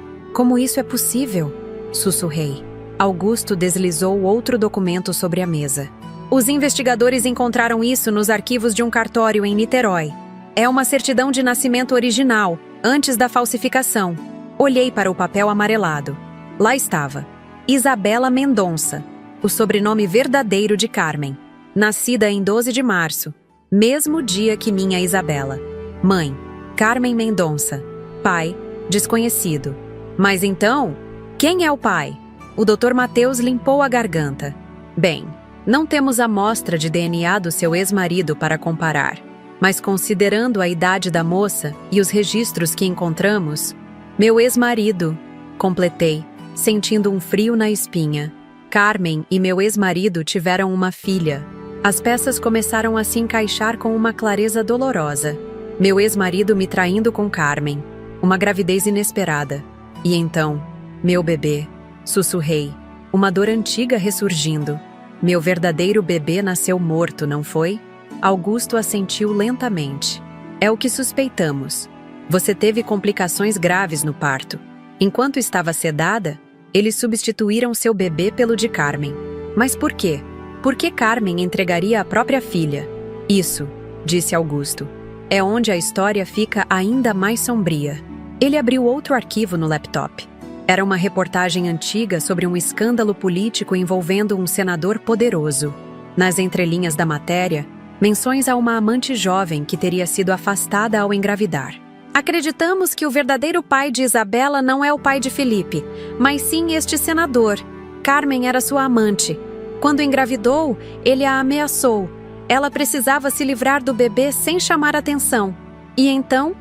isso é possível? Sussurrei. Augusto deslizou outro documento sobre a mesa. Os investigadores encontraram isso nos arquivos de um cartório em Niterói. É uma certidão de nascimento original, antes da falsificação. Olhei para o papel amarelado. Lá estava. Isabela Mendonça, o sobrenome verdadeiro de Carmen. Nascida em 12 de março, mesmo dia que minha Isabela. Mãe, Carmen Mendonça. Pai, desconhecido. Mas então, quem é o pai? O Dr. Mateus limpou a garganta. Bem, não temos amostra de DNA do seu ex-marido para comparar. Mas considerando a idade da moça e os registros que encontramos, meu ex-marido, completei, sentindo um frio na espinha. Carmen e meu ex-marido tiveram uma filha. As peças começaram a se encaixar com uma clareza dolorosa. Meu ex-marido me traindo com Carmen. Uma gravidez inesperada. E então, meu bebê, sussurrei, uma dor antiga ressurgindo. Meu verdadeiro bebê nasceu morto, não foi? Augusto assentiu lentamente. É o que suspeitamos. Você teve complicações graves no parto. Enquanto estava sedada, eles substituíram seu bebê pelo de Carmen. Mas por quê? Por que Carmen entregaria a própria filha? Isso, disse Augusto, é onde a história fica ainda mais sombria. Ele abriu outro arquivo no laptop. Era uma reportagem antiga sobre um escândalo político envolvendo um senador poderoso. Nas entrelinhas da matéria, menções a uma amante jovem que teria sido afastada ao engravidar. Acreditamos que o verdadeiro pai de Isabela não é o pai de Felipe, mas sim este senador. Carmen era sua amante. Quando engravidou, ele a ameaçou. Ela precisava se livrar do bebê sem chamar atenção. E então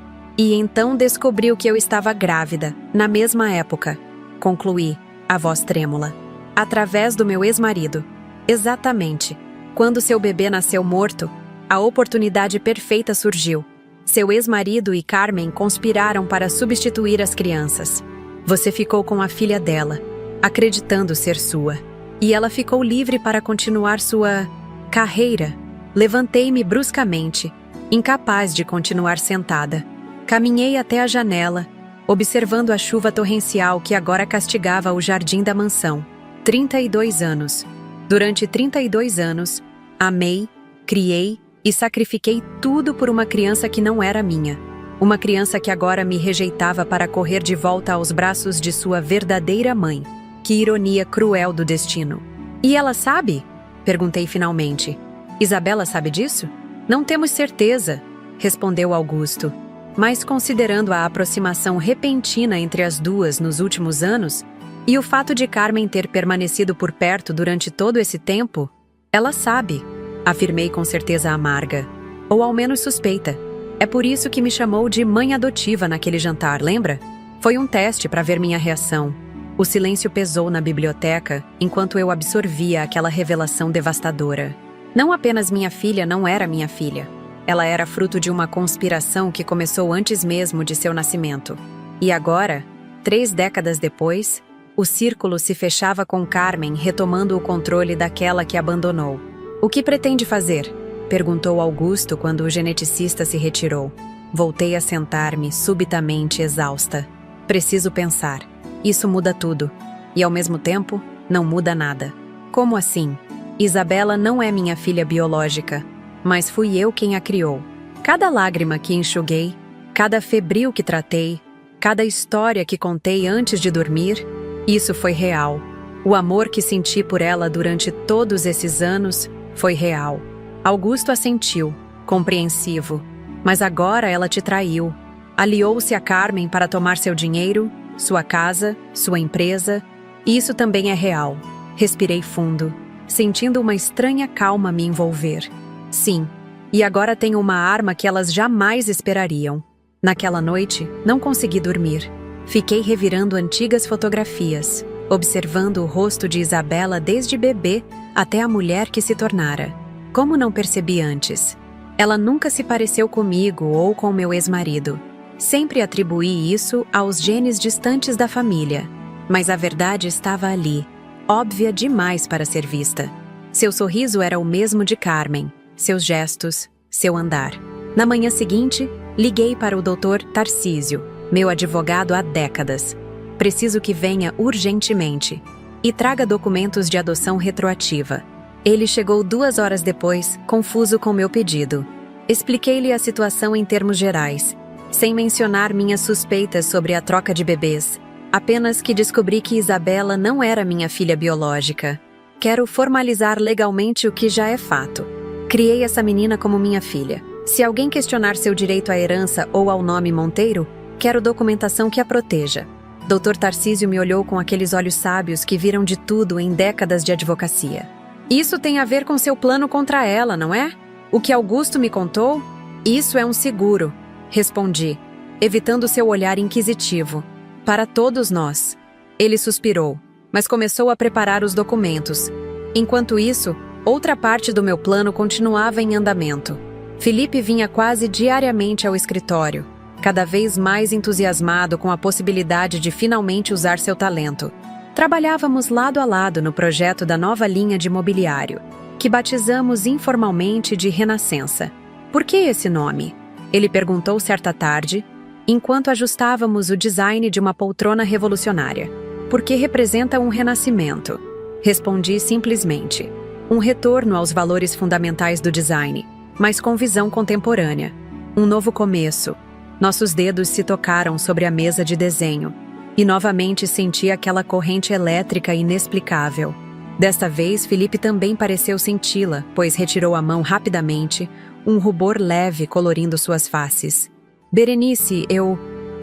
descobriu que eu estava grávida, na mesma época. Concluí, a voz trêmula. Através do meu ex-marido. Exatamente. Quando seu bebê nasceu morto, a oportunidade perfeita surgiu. Seu ex-marido e Carmen conspiraram para substituir as crianças. Você ficou com a filha dela, acreditando ser sua. E ela ficou livre para continuar sua carreira. Levantei-me bruscamente, incapaz de continuar sentada. Caminhei até a janela, observando a chuva torrencial que agora castigava o jardim da mansão. 32 anos. Durante 32 anos, amei, criei e sacrifiquei tudo por uma criança que não era minha. Uma criança que agora me rejeitava para correr de volta aos braços de sua verdadeira mãe. Que ironia cruel do destino. E ela sabe? Perguntei finalmente. Isabela sabe disso? Não temos certeza, respondeu Augusto. Mas considerando a aproximação repentina entre as duas nos últimos anos, e o fato de Carmen ter permanecido por perto durante todo esse tempo, ela sabe, afirmei com certeza amarga, ou ao menos suspeita. É por isso que me chamou de mãe adotiva naquele jantar, lembra? Foi um teste para ver minha reação. O silêncio pesou na biblioteca enquanto eu absorvia aquela revelação devastadora. Não apenas minha filha não era minha filha. Ela era fruto de uma conspiração que começou antes mesmo de seu nascimento. E agora, 3 décadas depois, o círculo se fechava com Carmen retomando o controle daquela que abandonou. "O que pretende fazer?" perguntou Augusto quando o geneticista se retirou. Voltei a sentar-me, subitamente exausta. Preciso pensar. Isso muda tudo. E ao mesmo tempo, não muda nada. Como assim? Isabela não é minha filha biológica, mas fui eu quem a criou. Cada lágrima que enxuguei, cada febril que tratei, cada história que contei antes de dormir, isso foi real. O amor que senti por ela durante todos esses anos foi real. Augusto assentiu, compreensivo. Mas agora ela te traiu. Aliou-se a Carmen para tomar seu dinheiro, sua casa, sua empresa. E isso também é real. Respirei fundo, sentindo uma estranha calma me envolver. Sim, e agora tenho uma arma que elas jamais esperariam. Naquela noite, não consegui dormir. Fiquei revirando antigas fotografias, observando o rosto de Isabela desde bebê até a mulher que se tornara. Como não percebi antes? Ela nunca se pareceu comigo ou com meu ex-marido. Sempre atribuí isso aos genes distantes da família. Mas a verdade estava ali, óbvia demais para ser vista. Seu sorriso era o mesmo de Carmen, seus gestos, seu andar. Na manhã seguinte, liguei para o Dr. Tarcísio, meu advogado há décadas. Preciso que venha urgentemente e traga documentos de adoção retroativa. Ele chegou 2 horas depois, confuso com meu pedido. Expliquei-lhe a situação em termos gerais, sem mencionar minhas suspeitas sobre a troca de bebês, apenas que descobri que Isabela não era minha filha biológica. Quero formalizar legalmente o que já é fato. Criei essa menina como minha filha. Se alguém questionar seu direito à herança ou ao nome Monteiro, quero documentação que a proteja. Dr. Tarcísio me olhou com aqueles olhos sábios que viram de tudo em décadas de advocacia. Isso tem a ver com seu plano contra ela, não é? O que Augusto me contou? Isso é um seguro, respondi, evitando seu olhar inquisitivo. Para todos nós. Ele suspirou, mas começou a preparar os documentos. Enquanto isso, outra parte do meu plano continuava em andamento. Felipe vinha quase diariamente ao escritório, cada vez mais entusiasmado com a possibilidade de finalmente usar seu talento. Trabalhávamos lado a lado no projeto da nova linha de mobiliário, que batizamos informalmente de Renascença. Por que esse nome? Ele perguntou certa tarde, enquanto ajustávamos o design de uma poltrona revolucionária. Porque representa um renascimento. Respondi simplesmente. Um retorno aos valores fundamentais do design, mas com visão contemporânea. Um novo começo. Nossos dedos se tocaram sobre a mesa de desenho. E novamente senti aquela corrente elétrica inexplicável. Desta vez, Felipe também pareceu senti-la, pois retirou a mão rapidamente, um rubor leve colorindo suas faces. Berenice,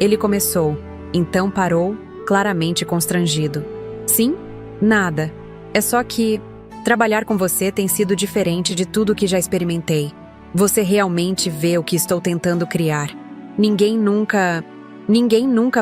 Ele começou, então parou, claramente constrangido. Sim? Nada. É só que trabalhar com você tem sido diferente de tudo que já experimentei. Você realmente vê o que estou tentando criar. Ninguém nunca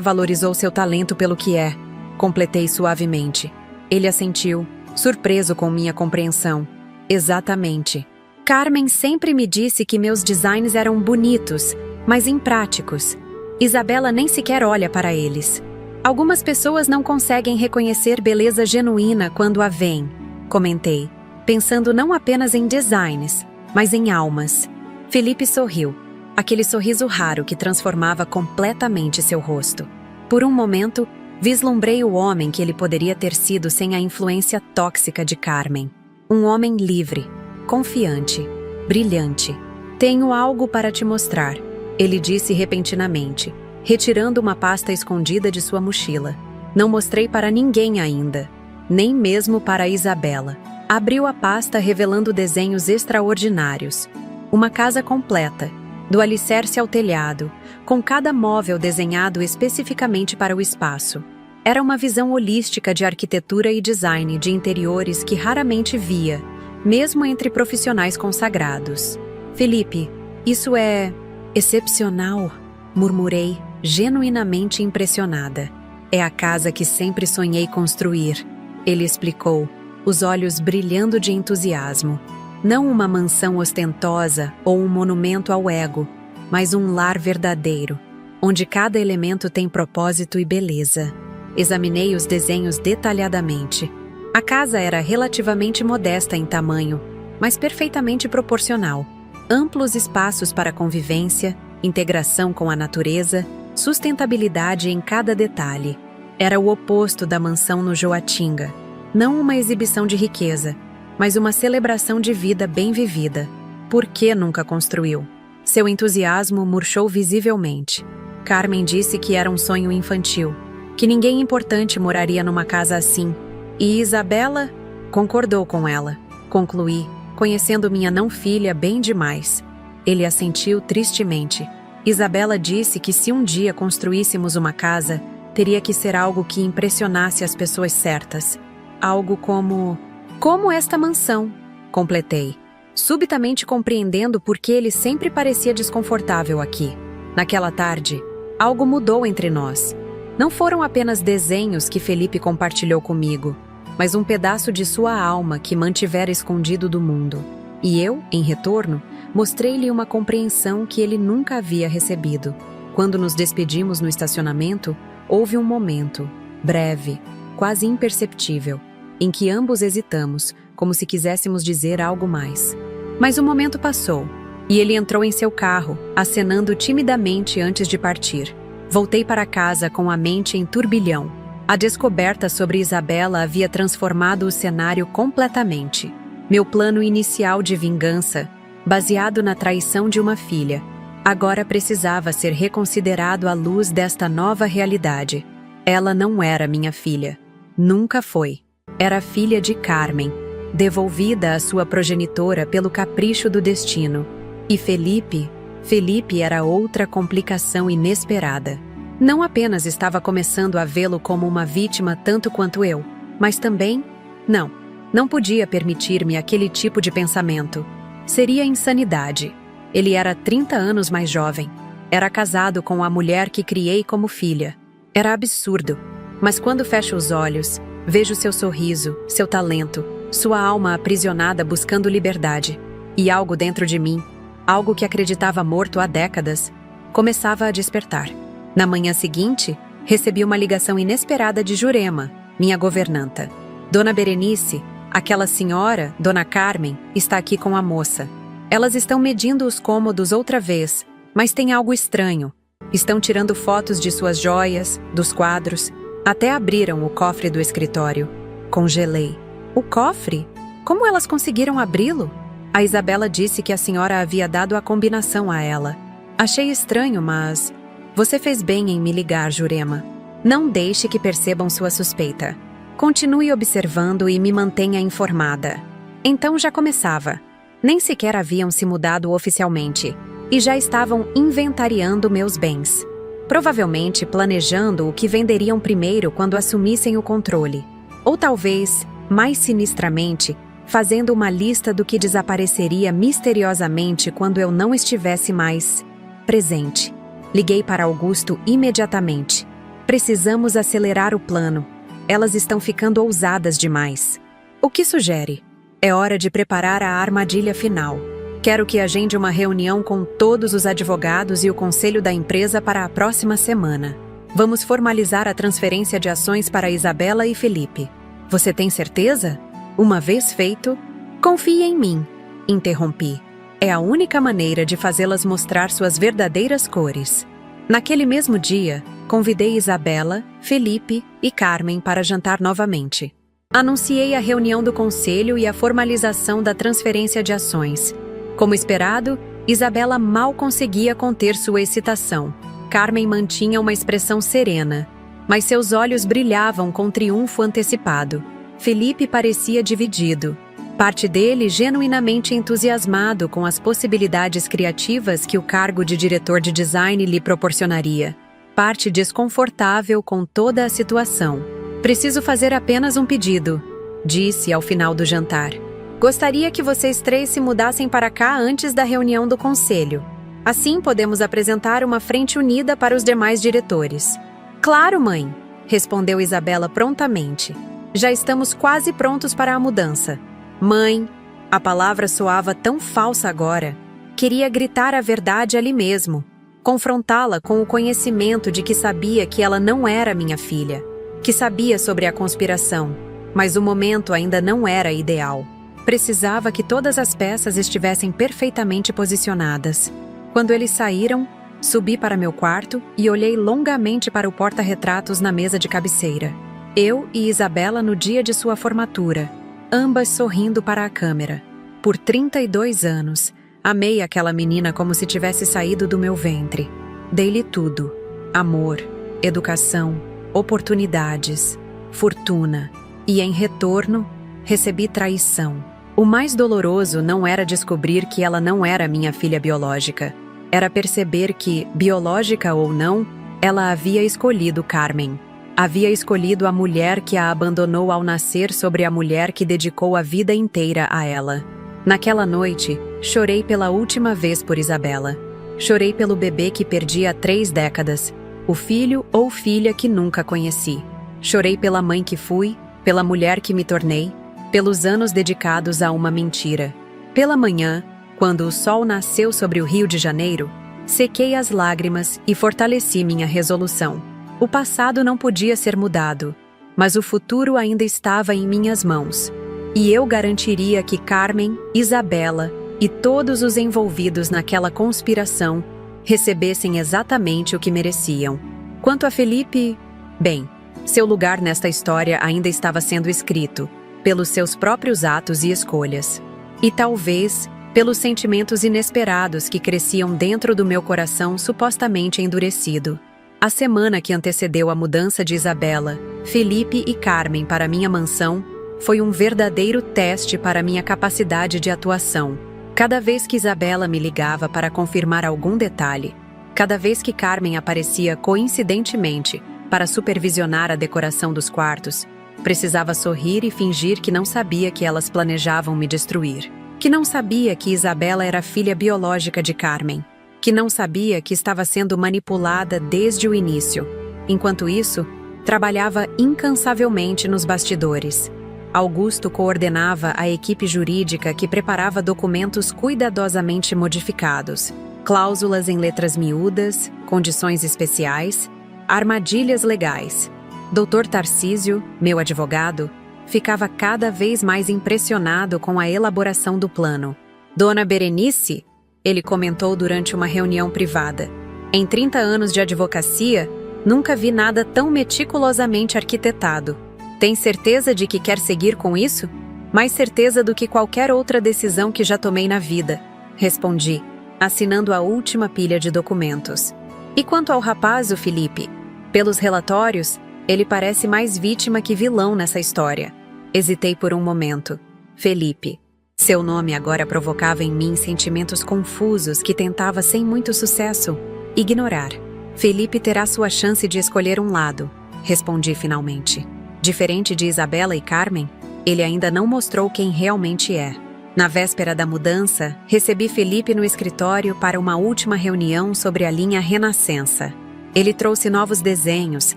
valorizou seu talento pelo que é, completei suavemente. Ele assentiu, surpreso com minha compreensão. Exatamente. Carmen sempre me disse que meus designs eram bonitos, mas impráticos. Isabela nem sequer olha para eles. Algumas pessoas não conseguem reconhecer beleza genuína quando a veem, comentei, pensando não apenas em designs, mas em almas. Felipe sorriu. Aquele sorriso raro que transformava completamente seu rosto. Por um momento, vislumbrei o homem que ele poderia ter sido sem a influência tóxica de Carmen. Um homem livre, confiante, brilhante. Tenho algo para te mostrar, ele disse repentinamente, retirando uma pasta escondida de sua mochila. Não mostrei para ninguém ainda, nem mesmo para Isabela. Abriu a pasta revelando desenhos extraordinários. Uma casa completa, do alicerce ao telhado, com cada móvel desenhado especificamente para o espaço. Era uma visão holística de arquitetura e design de interiores que raramente via, mesmo entre profissionais consagrados. Felipe, isso é excepcional, murmurei, genuinamente impressionada. É a casa que sempre sonhei construir, ele explicou, os olhos brilhando de entusiasmo. Não uma mansão ostentosa ou um monumento ao ego, mas um lar verdadeiro, onde cada elemento tem propósito e beleza. Examinei os desenhos detalhadamente. A casa era relativamente modesta em tamanho, mas perfeitamente proporcional. Amplos espaços para convivência, integração com a natureza, sustentabilidade em cada detalhe. Era o oposto da mansão no Joatinga. Não uma exibição de riqueza, mas uma celebração de vida bem vivida. Por que nunca construiu? Seu entusiasmo murchou visivelmente. Carmen disse que era um sonho infantil, que ninguém importante moraria numa casa assim. E Isabela concordou com ela. Concluí, conhecendo minha não-filha bem demais. Ele assentiu tristemente. Isabela disse que se um dia construíssemos uma casa, teria que ser algo que impressionasse as pessoas certas. Algo como esta mansão, completei, subitamente compreendendo por que ele sempre parecia desconfortável aqui. Naquela tarde, algo mudou entre nós. Não foram apenas desenhos que Felipe compartilhou comigo, mas um pedaço de sua alma que mantivera escondido do mundo. E eu, em retorno, mostrei-lhe uma compreensão que ele nunca havia recebido. Quando nos despedimos no estacionamento, houve um momento, breve, quase imperceptível, em que ambos hesitamos, como se quiséssemos dizer algo mais. Mas o momento passou, e ele entrou em seu carro, acenando timidamente antes de partir. Voltei para casa com a mente em turbilhão. A descoberta sobre Isabela havia transformado o cenário completamente. Meu plano inicial de vingança, baseado na traição de uma filha, agora precisava ser reconsiderado à luz desta nova realidade. Ela não era minha filha. Nunca foi. Era filha de Carmen, devolvida à sua progenitora pelo capricho do destino. E Felipe era outra complicação inesperada. Não apenas estava começando a vê-lo como uma vítima tanto quanto eu, mas também, não podia permitir-me aquele tipo de pensamento. Seria insanidade. Ele era 30 anos mais jovem. Era casado com a mulher que criei como filha. Era absurdo. Mas quando fecho os olhos, vejo seu sorriso, seu talento, sua alma aprisionada buscando liberdade. E algo dentro de mim, algo que acreditava morto há décadas, começava a despertar. Na manhã seguinte, recebi uma ligação inesperada de Jurema, minha governanta. Dona Berenice, aquela senhora, Dona Carmen, está aqui com a moça. Elas estão medindo os cômodos outra vez, mas tem algo estranho. Estão tirando fotos de suas joias, dos quadros. Até abriram o cofre do escritório. Congelei. O cofre? Como elas conseguiram abri-lo? A Isabela disse que a senhora havia dado a combinação a ela. Achei estranho, mas... Você fez bem em me ligar, Jurema. Não deixe que percebam sua suspeita. Continue observando e me mantenha informada. Então já começava. Nem sequer haviam se mudado oficialmente, e já estavam inventariando meus bens. Provavelmente planejando o que venderiam primeiro quando assumissem o controle. Ou talvez, mais sinistramente, fazendo uma lista do que desapareceria misteriosamente quando eu não estivesse mais presente. Liguei para Augusto imediatamente. Precisamos acelerar o plano. Elas estão ficando ousadas demais. O que sugere? É hora de preparar a armadilha final. Quero que agende uma reunião com todos os advogados e o conselho da empresa para a próxima semana. Vamos formalizar a transferência de ações para Isabela e Felipe. Você tem certeza? Uma vez feito, confie em mim, interrompi. É a única maneira de fazê-las mostrar suas verdadeiras cores. Naquele mesmo dia, convidei Isabela, Felipe e Carmen para jantar novamente. Anunciei a reunião do conselho e a formalização da transferência de ações. Como esperado, Isabela mal conseguia conter sua excitação. Carmen mantinha uma expressão serena, mas seus olhos brilhavam com triunfo antecipado. Felipe parecia dividido. Parte dele genuinamente entusiasmado com as possibilidades criativas que o cargo de diretor de design lhe proporcionaria. Parte desconfortável com toda a situação. Preciso fazer apenas um pedido, disse ao final do jantar. Gostaria que vocês três se mudassem para cá antes da reunião do conselho. Assim podemos apresentar uma frente unida para os demais diretores. Claro, mãe, respondeu Isabela prontamente. Já estamos quase prontos para a mudança. Mãe, a palavra soava tão falsa agora. Queria gritar a verdade ali mesmo, confrontá-la com o conhecimento de que sabia que ela não era minha filha, que sabia sobre a conspiração, mas o momento ainda não era ideal. Precisava que todas as peças estivessem perfeitamente posicionadas. Quando eles saíram, subi para meu quarto e olhei longamente para o porta-retratos na mesa de cabeceira. Eu e Isabela no dia de sua formatura, ambas sorrindo para a câmera. Por 32 anos, amei aquela menina como se tivesse saído do meu ventre. Dei-lhe tudo: amor, educação, oportunidades, fortuna. E em retorno, recebi traição. O mais doloroso não era descobrir que ela não era minha filha biológica. Era perceber que, biológica ou não, ela havia escolhido Carmen. Havia escolhido a mulher que a abandonou ao nascer sobre a mulher que dedicou a vida inteira a ela. Naquela noite, chorei pela última vez por Isabela. Chorei pelo bebê que perdi há 3 décadas, o filho ou filha que nunca conheci. Chorei pela mãe que fui, pela mulher que me tornei, pelos anos dedicados a uma mentira. Pela manhã, quando o sol nasceu sobre o Rio de Janeiro, sequei as lágrimas e fortaleci minha resolução. O passado não podia ser mudado, mas o futuro ainda estava em minhas mãos. E eu garantiria que Carmen, Isabela e todos os envolvidos naquela conspiração recebessem exatamente o que mereciam. Quanto a Felipe, bem, seu lugar nesta história ainda estava sendo escrito, pelos seus próprios atos e escolhas. E talvez pelos sentimentos inesperados que cresciam dentro do meu coração supostamente endurecido. A semana que antecedeu a mudança de Isabela, Felipe e Carmen para minha mansão foi um verdadeiro teste para minha capacidade de atuação. Cada vez que Isabela me ligava para confirmar algum detalhe, cada vez que Carmen aparecia coincidentemente para supervisionar a decoração dos quartos, precisava sorrir e fingir que não sabia que elas planejavam me destruir. Que não sabia que Isabela era filha biológica de Carmen. Que não sabia que estava sendo manipulada desde o início. Enquanto isso, trabalhava incansavelmente nos bastidores. Augusto coordenava a equipe jurídica que preparava documentos cuidadosamente modificados, cláusulas em letras miúdas, condições especiais, armadilhas legais. Dr. Tarcísio, meu advogado, ficava cada vez mais impressionado com a elaboração do plano. Dona Berenice, ele comentou durante uma reunião privada, em 30 anos de advocacia, nunca vi nada tão meticulosamente arquitetado. Tem certeza de que quer seguir com isso? Mais certeza do que qualquer outra decisão que já tomei na vida, respondi, assinando a última pilha de documentos. E quanto ao rapaz, o Felipe? Pelos relatórios, ele parece mais vítima que vilão nessa história. Hesitei por um momento. Felipe. Seu nome agora provocava em mim sentimentos confusos que tentava sem muito sucesso ignorar. Felipe terá sua chance de escolher um lado, respondi finalmente. Diferente de Isabela e Carmen, ele ainda não mostrou quem realmente é. Na véspera da mudança, recebi Felipe no escritório para uma última reunião sobre a linha Renascença. Ele trouxe novos desenhos,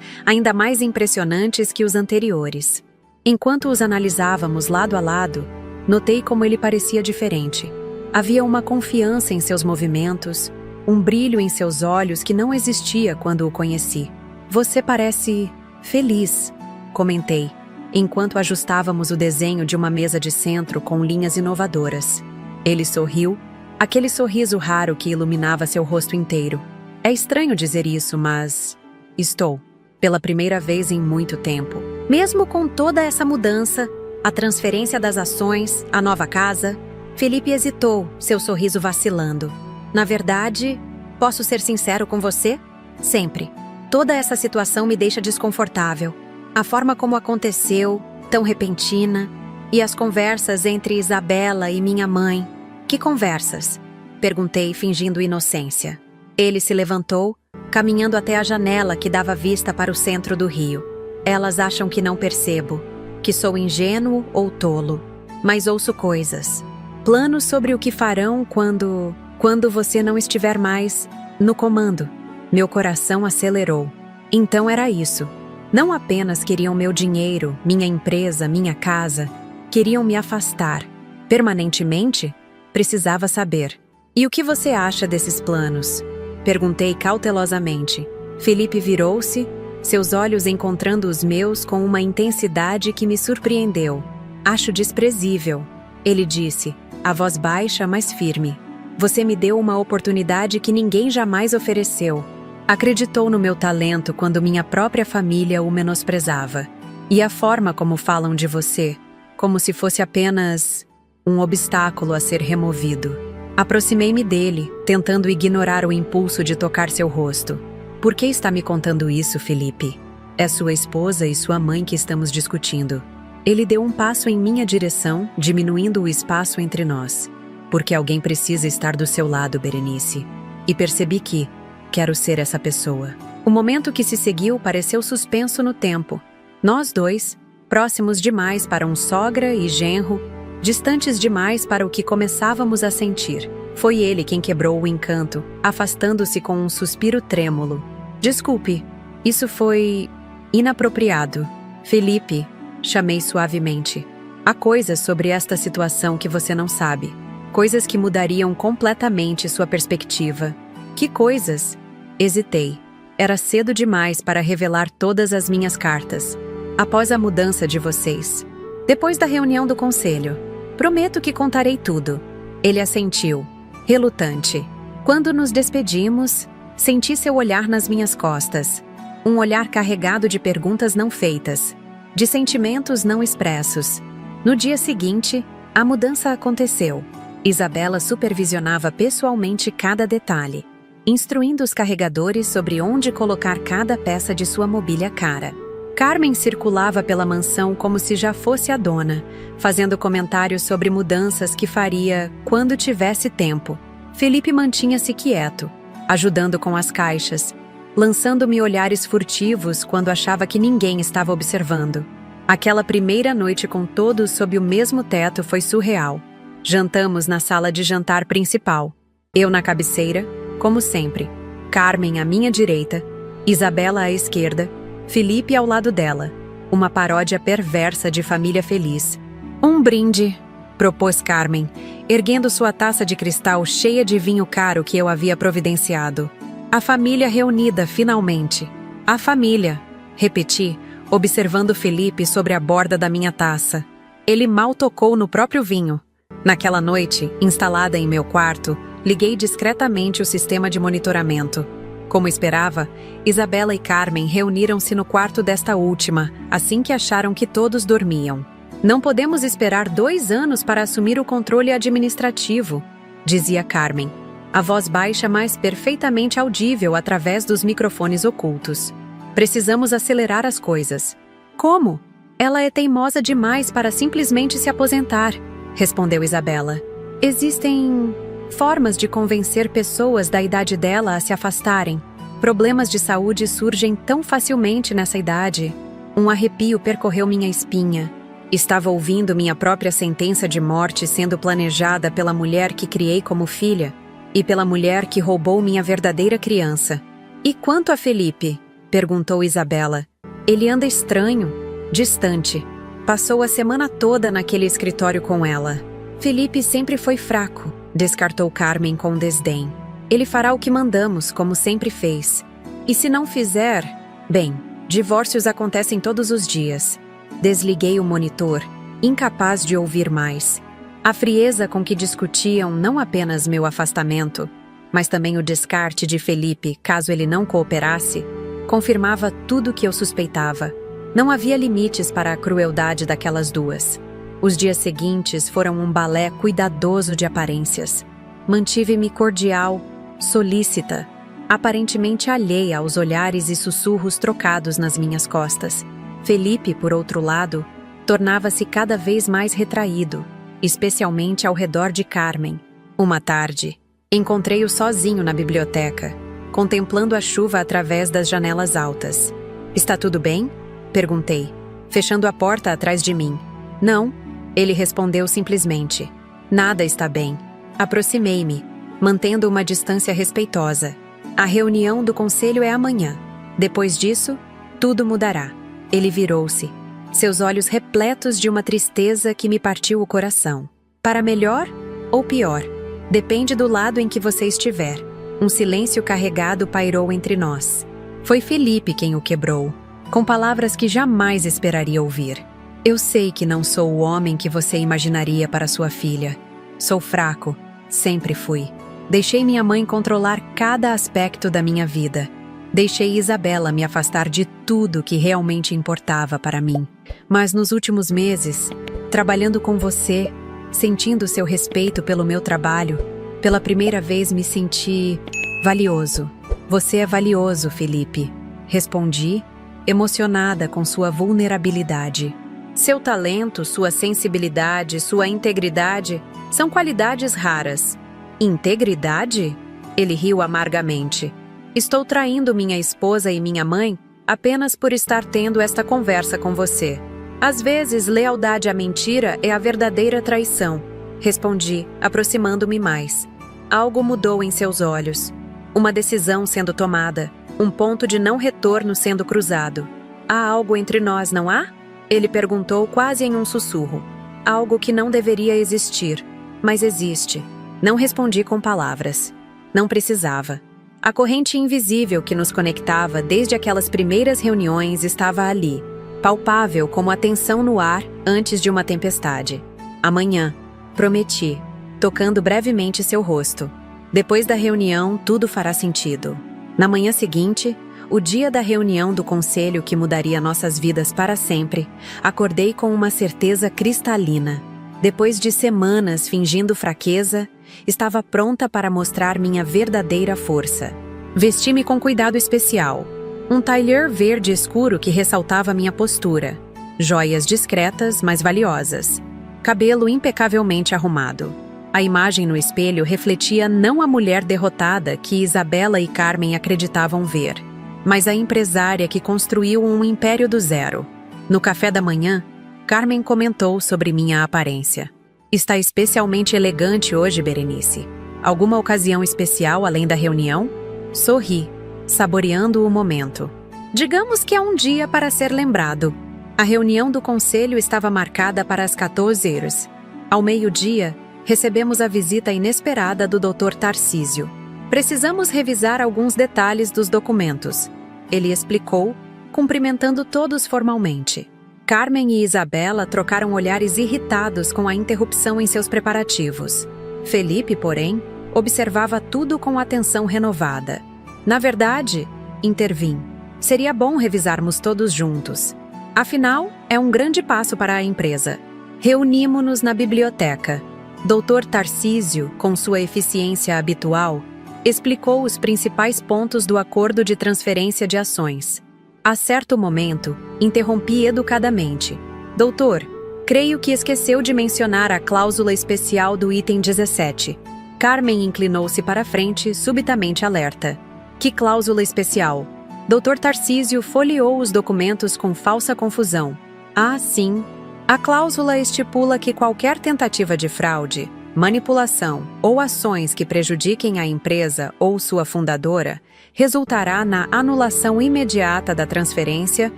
ainda mais impressionantes que os anteriores. Enquanto os analisávamos lado a lado, notei como ele parecia diferente. Havia uma confiança em seus movimentos, um brilho em seus olhos que não existia quando o conheci. Você parece feliz, comentei, enquanto ajustávamos o desenho de uma mesa de centro com linhas inovadoras. Ele sorriu, aquele sorriso raro que iluminava seu rosto inteiro. É estranho dizer isso, mas estou, pela primeira vez em muito tempo. Mesmo com toda essa mudança, a transferência das ações, a nova casa, Felipe hesitou, seu sorriso vacilando. Na verdade, posso ser sincero com você? Sempre. Toda essa situação me deixa desconfortável. A forma como aconteceu, tão repentina, e as conversas entre Isabela e minha mãe. Que conversas? Perguntei, fingindo inocência. Ele se levantou, caminhando até a janela que dava vista para o centro do rio. Elas acham que não percebo, que sou ingênuo ou tolo, mas ouço coisas. Planos sobre o que farão quando você não estiver mais no comando. Meu coração acelerou. Então era isso. Não apenas queriam meu dinheiro, minha empresa, minha casa, queriam me afastar. Permanentemente? Precisava saber. E o que você acha desses planos? Perguntei cautelosamente. Felipe virou-se, seus olhos encontrando os meus com uma intensidade que me surpreendeu. Acho desprezível, ele disse, a voz baixa, mas firme. Você me deu uma oportunidade que ninguém jamais ofereceu. Acreditou no meu talento quando minha própria família o menosprezava. E a forma como falam de você, como se fosse apenas um obstáculo a ser removido. Aproximei-me dele, tentando ignorar o impulso de tocar seu rosto. Por que está me contando isso, Felipe? É sua esposa e sua mãe que estamos discutindo. Ele deu um passo em minha direção, diminuindo o espaço entre nós. Porque alguém precisa estar do seu lado, Berenice. E percebi que quero ser essa pessoa. O momento que se seguiu pareceu suspenso no tempo. Nós dois, próximos demais para um sogra e genro, distantes demais para o que começávamos a sentir. Foi ele quem quebrou o encanto, afastando-se com um suspiro trêmulo. Desculpe, isso foi inapropriado. Felipe, chamei suavemente. Há coisas sobre esta situação que você não sabe. Coisas que mudariam completamente sua perspectiva. Que coisas? Hesitei. Era cedo demais para revelar todas as minhas cartas. Após a mudança de vocês. Depois da reunião do conselho. Prometo que contarei tudo. Ele assentiu, relutante. Quando nos despedimos, senti seu olhar nas minhas costas. Um olhar carregado de perguntas não feitas, de sentimentos não expressos. No dia seguinte, a mudança aconteceu. Isabela supervisionava pessoalmente cada detalhe, instruindo os carregadores sobre onde colocar cada peça de sua mobília cara. Carmen circulava pela mansão como se já fosse a dona, fazendo comentários sobre mudanças que faria quando tivesse tempo. Felipe mantinha-se quieto, ajudando com as caixas, lançando-me olhares furtivos quando achava que ninguém estava observando. Aquela primeira noite com todos sob o mesmo teto foi surreal. Jantamos na sala de jantar principal. Eu na cabeceira, como sempre. Carmen à minha direita, Isabela à esquerda, Felipe ao lado dela. Uma paródia perversa de família feliz. Um brinde, propôs Carmen, erguendo sua taça de cristal cheia de vinho caro que eu havia providenciado. A família reunida, finalmente. A família, repeti, observando Felipe sobre a borda da minha taça. Ele mal tocou no próprio vinho. Naquela noite, instalada em meu quarto, liguei discretamente o sistema de monitoramento. Como esperava, Isabela e Carmen reuniram-se no quarto desta última, assim que acharam que todos dormiam. Não podemos esperar 2 anos para assumir o controle administrativo, dizia Carmen, a voz baixa mas perfeitamente audível através dos microfones ocultos. Precisamos acelerar as coisas. Como? Ela é teimosa demais para simplesmente se aposentar, respondeu Isabela. Existem formas de convencer pessoas da idade dela a se afastarem. Problemas de saúde surgem tão facilmente nessa idade. Um arrepio percorreu minha espinha. Estava ouvindo minha própria sentença de morte sendo planejada pela mulher que criei como filha e pela mulher que roubou minha verdadeira criança. E quanto a Felipe? Perguntou Isabela. Ele anda estranho, distante. Passou a semana toda naquele escritório com ela. Felipe sempre foi fraco, descartou Carmen com desdém. Ele fará o que mandamos, como sempre fez. E se não fizer, bem, divórcios acontecem todos os dias. Desliguei o monitor, incapaz de ouvir mais. A frieza com que discutiam não apenas meu afastamento, mas também o descarte de Felipe, caso ele não cooperasse, confirmava tudo o que eu suspeitava. Não havia limites para a crueldade daquelas duas. Os dias seguintes foram um balé cuidadoso de aparências. Mantive-me cordial, solícita, aparentemente alheia aos olhares e sussurros trocados nas minhas costas. Felipe, por outro lado, tornava-se cada vez mais retraído, especialmente ao redor de Carmen. Uma tarde, encontrei-o sozinho na biblioteca, contemplando a chuva através das janelas altas. Está tudo bem? Perguntei, fechando a porta atrás de mim. Não, ele respondeu simplesmente. Nada está bem. Aproximei-me, mantendo uma distância respeitosa. A reunião do conselho é amanhã. Depois disso, tudo mudará. Ele virou-se, seus olhos repletos de uma tristeza que me partiu o coração. Para melhor ou pior, depende do lado em que você estiver. Um silêncio carregado pairou entre nós. Foi Felipe quem o quebrou, com palavras que jamais esperaria ouvir. Eu sei que não sou o homem que você imaginaria para sua filha. Sou fraco, sempre fui. Deixei minha mãe controlar cada aspecto da minha vida. Deixei Isabela me afastar de tudo que realmente importava para mim. Mas nos últimos meses, trabalhando com você, sentindo seu respeito pelo meu trabalho, pela primeira vez me senti valioso. Você é valioso, Felipe. Respondi, emocionada com sua vulnerabilidade. Seu talento, sua sensibilidade, sua integridade são qualidades raras. Integridade? Ele riu amargamente. Estou traindo minha esposa e minha mãe apenas por estar tendo esta conversa com você. Às vezes, lealdade à mentira é a verdadeira traição. Respondi, aproximando-me mais. Algo mudou em seus olhos. Uma decisão sendo tomada, um ponto de não retorno sendo cruzado. Há algo entre nós, não há? Ele perguntou quase em um sussurro. Algo que não deveria existir, mas existe. Não respondi com palavras. Não precisava. A corrente invisível que nos conectava desde aquelas primeiras reuniões estava ali, palpável como a tensão no ar antes de uma tempestade. Amanhã, prometi, tocando brevemente seu rosto. Depois da reunião, tudo fará sentido. Na manhã seguinte, o dia da reunião do conselho que mudaria nossas vidas para sempre, acordei com uma certeza cristalina. Depois de semanas fingindo fraqueza, estava pronta para mostrar minha verdadeira força. Vesti-me com cuidado especial. Um tailleur verde escuro que ressaltava minha postura. Joias discretas, mas valiosas. Cabelo impecavelmente arrumado. A imagem no espelho refletia não a mulher derrotada que Isabela e Carmen acreditavam ver, mas a empresária que construiu um império do zero. No café da manhã, Carmen comentou sobre minha aparência. Está especialmente elegante hoje, Berenice. Alguma ocasião especial além da reunião? Sorri, saboreando o momento. Digamos que é um dia para ser lembrado. A reunião do conselho estava marcada para as 14 horas. Ao meio-dia, recebemos a visita inesperada do Dr. Tarcísio. Precisamos revisar alguns detalhes dos documentos. Ele explicou, cumprimentando todos formalmente. Carmen e Isabela trocaram olhares irritados com a interrupção em seus preparativos. Felipe, porém, observava tudo com atenção renovada. Na verdade, intervim, seria bom revisarmos todos juntos. Afinal, é um grande passo para a empresa. Reunimo-nos na biblioteca. Dr. Tarcísio, com sua eficiência habitual, explicou os principais pontos do acordo de transferência de ações. A certo momento, interrompi educadamente. Doutor, creio que esqueceu de mencionar a cláusula especial do item 17. Carmen inclinou-se para frente, subitamente alerta. Que cláusula especial? Dr. Tarcísio folheou os documentos com falsa confusão. Ah, sim. A cláusula estipula que qualquer tentativa de fraude, manipulação ou ações que prejudiquem a empresa ou sua fundadora resultará na anulação imediata da transferência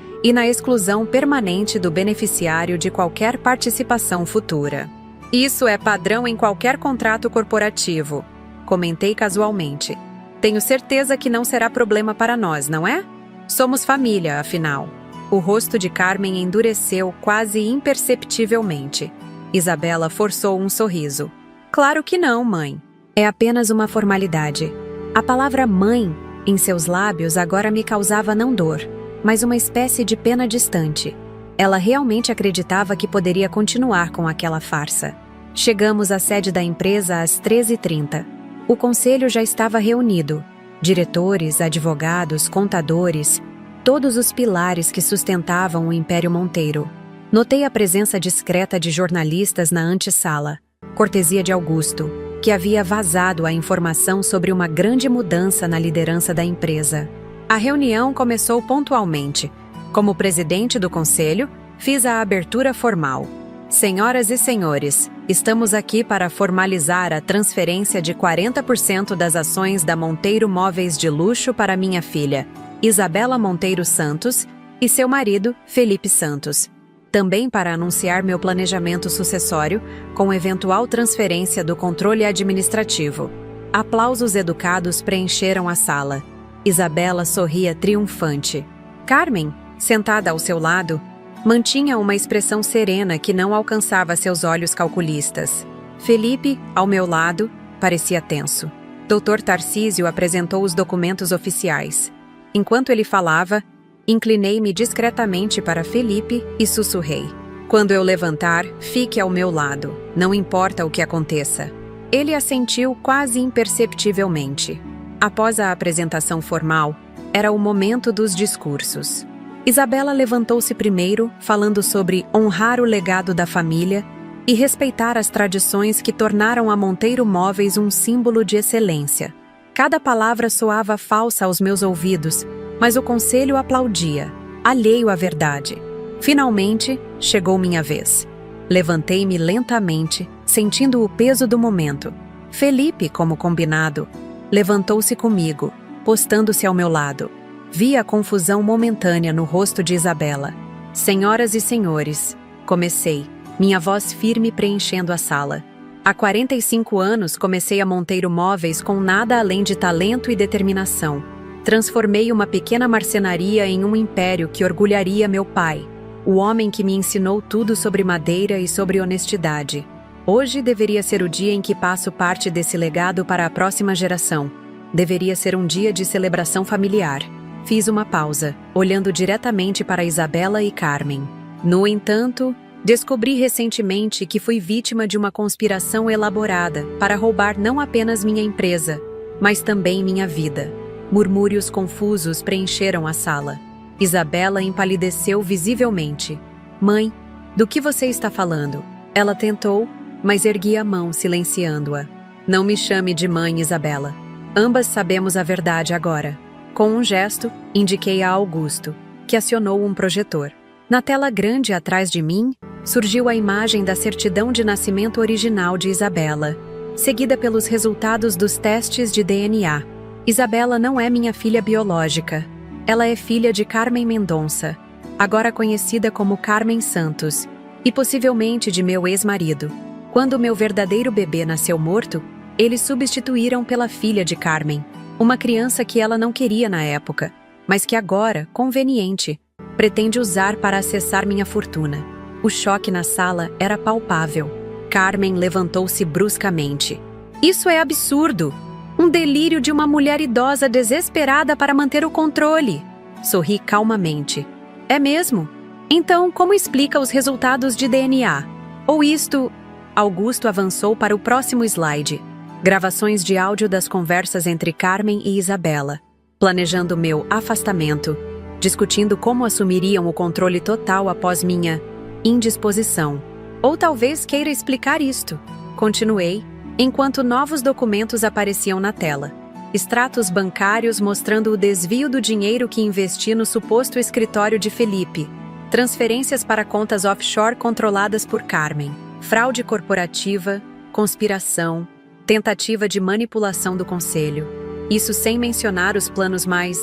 e na exclusão permanente do beneficiário de qualquer participação futura. Isso é padrão em qualquer contrato corporativo, comentei casualmente. Tenho certeza que não será problema para nós, não é? Somos família, afinal. O rosto de Carmen endureceu quase imperceptivelmente. Isabela forçou um sorriso. Claro que não, mãe. É apenas uma formalidade. A palavra mãe, em seus lábios, agora me causava não dor, mas uma espécie de pena distante. Ela realmente acreditava que poderia continuar com aquela farsa. Chegamos à sede da empresa às 13h30. O conselho já estava reunido. Diretores, advogados, contadores, todos os pilares que sustentavam o Império Monteiro. Notei a presença discreta de jornalistas na antessala, cortesia de Augusto, que havia vazado a informação sobre uma grande mudança na liderança da empresa. A reunião começou pontualmente. Como presidente do conselho, fiz a abertura formal. Senhoras e senhores, estamos aqui para formalizar a transferência de 40% das ações da Monteiro Móveis de Luxo para minha filha, Isabela Monteiro Santos, e seu marido, Felipe Santos. Também para anunciar meu planejamento sucessório, com eventual transferência do controle administrativo. Aplausos educados preencheram a sala. Isabela sorria triunfante. Carmen, sentada ao seu lado, mantinha uma expressão serena que não alcançava seus olhos calculistas. Felipe, ao meu lado, parecia tenso. Dr. Tarcísio apresentou os documentos oficiais. Enquanto ele falava, inclinei-me discretamente para Felipe e sussurrei. Quando eu levantar, fique ao meu lado, não importa o que aconteça. Ele assentiu quase imperceptivelmente. Após a apresentação formal, era o momento dos discursos. Isabela levantou-se primeiro, falando sobre honrar o legado da família e respeitar as tradições que tornaram a Monteiro Móveis um símbolo de excelência. Cada palavra soava falsa aos meus ouvidos, mas o conselho aplaudia, alheio à verdade. Finalmente, chegou minha vez. Levantei-me lentamente, sentindo o peso do momento. Felipe, como combinado, levantou-se comigo, postando-se ao meu lado. Vi a confusão momentânea no rosto de Isabela. Senhoras e senhores, comecei, minha voz firme preenchendo a sala. Há 45 anos comecei a Monteiro Móveis com nada além de talento e determinação. Transformei uma pequena marcenaria em um império que orgulharia meu pai, o homem que me ensinou tudo sobre madeira e sobre honestidade. Hoje deveria ser o dia em que passo parte desse legado para a próxima geração. Deveria ser um dia de celebração familiar. Fiz uma pausa, olhando diretamente para Isabela e Carmen. No entanto, descobri recentemente que fui vítima de uma conspiração elaborada para roubar não apenas minha empresa, mas também minha vida. Murmúrios confusos preencheram a sala. Isabela empalideceu visivelmente. Mãe, do que você está falando? Ela tentou, mas ergui a mão silenciando-a. Não me chame de mãe, Isabela. Ambas sabemos a verdade agora. Com um gesto, indiquei a Augusto, que acionou um projetor. Na tela grande atrás de mim, surgiu a imagem da certidão de nascimento original de Isabela, seguida pelos resultados dos testes de DNA. Isabela não é minha filha biológica. Ela é filha de Carmen Mendonça, agora conhecida como Carmen Santos, e possivelmente de meu ex-marido. Quando meu verdadeiro bebê nasceu morto, eles substituíram pela filha de Carmen, uma criança que ela não queria na época, mas que agora, conveniente, pretende usar para acessar minha fortuna. O choque na sala era palpável. Carmen levantou-se bruscamente. Isso é absurdo! Um delírio de uma mulher idosa desesperada para manter o controle. Sorri calmamente. É mesmo? Então, como explica os resultados de DNA? Ou isto... Augusto avançou para o próximo slide. Gravações de áudio das conversas entre Carmen e Isabela, planejando meu afastamento, discutindo como assumiriam o controle total após minha indisposição. Ou talvez queira explicar isto. Continuei, enquanto novos documentos apareciam na tela. Extratos bancários mostrando o desvio do dinheiro que investi no suposto escritório de Felipe. Transferências para contas offshore controladas por Carmen. Fraude corporativa, conspiração, tentativa de manipulação do conselho. Isso sem mencionar os planos mais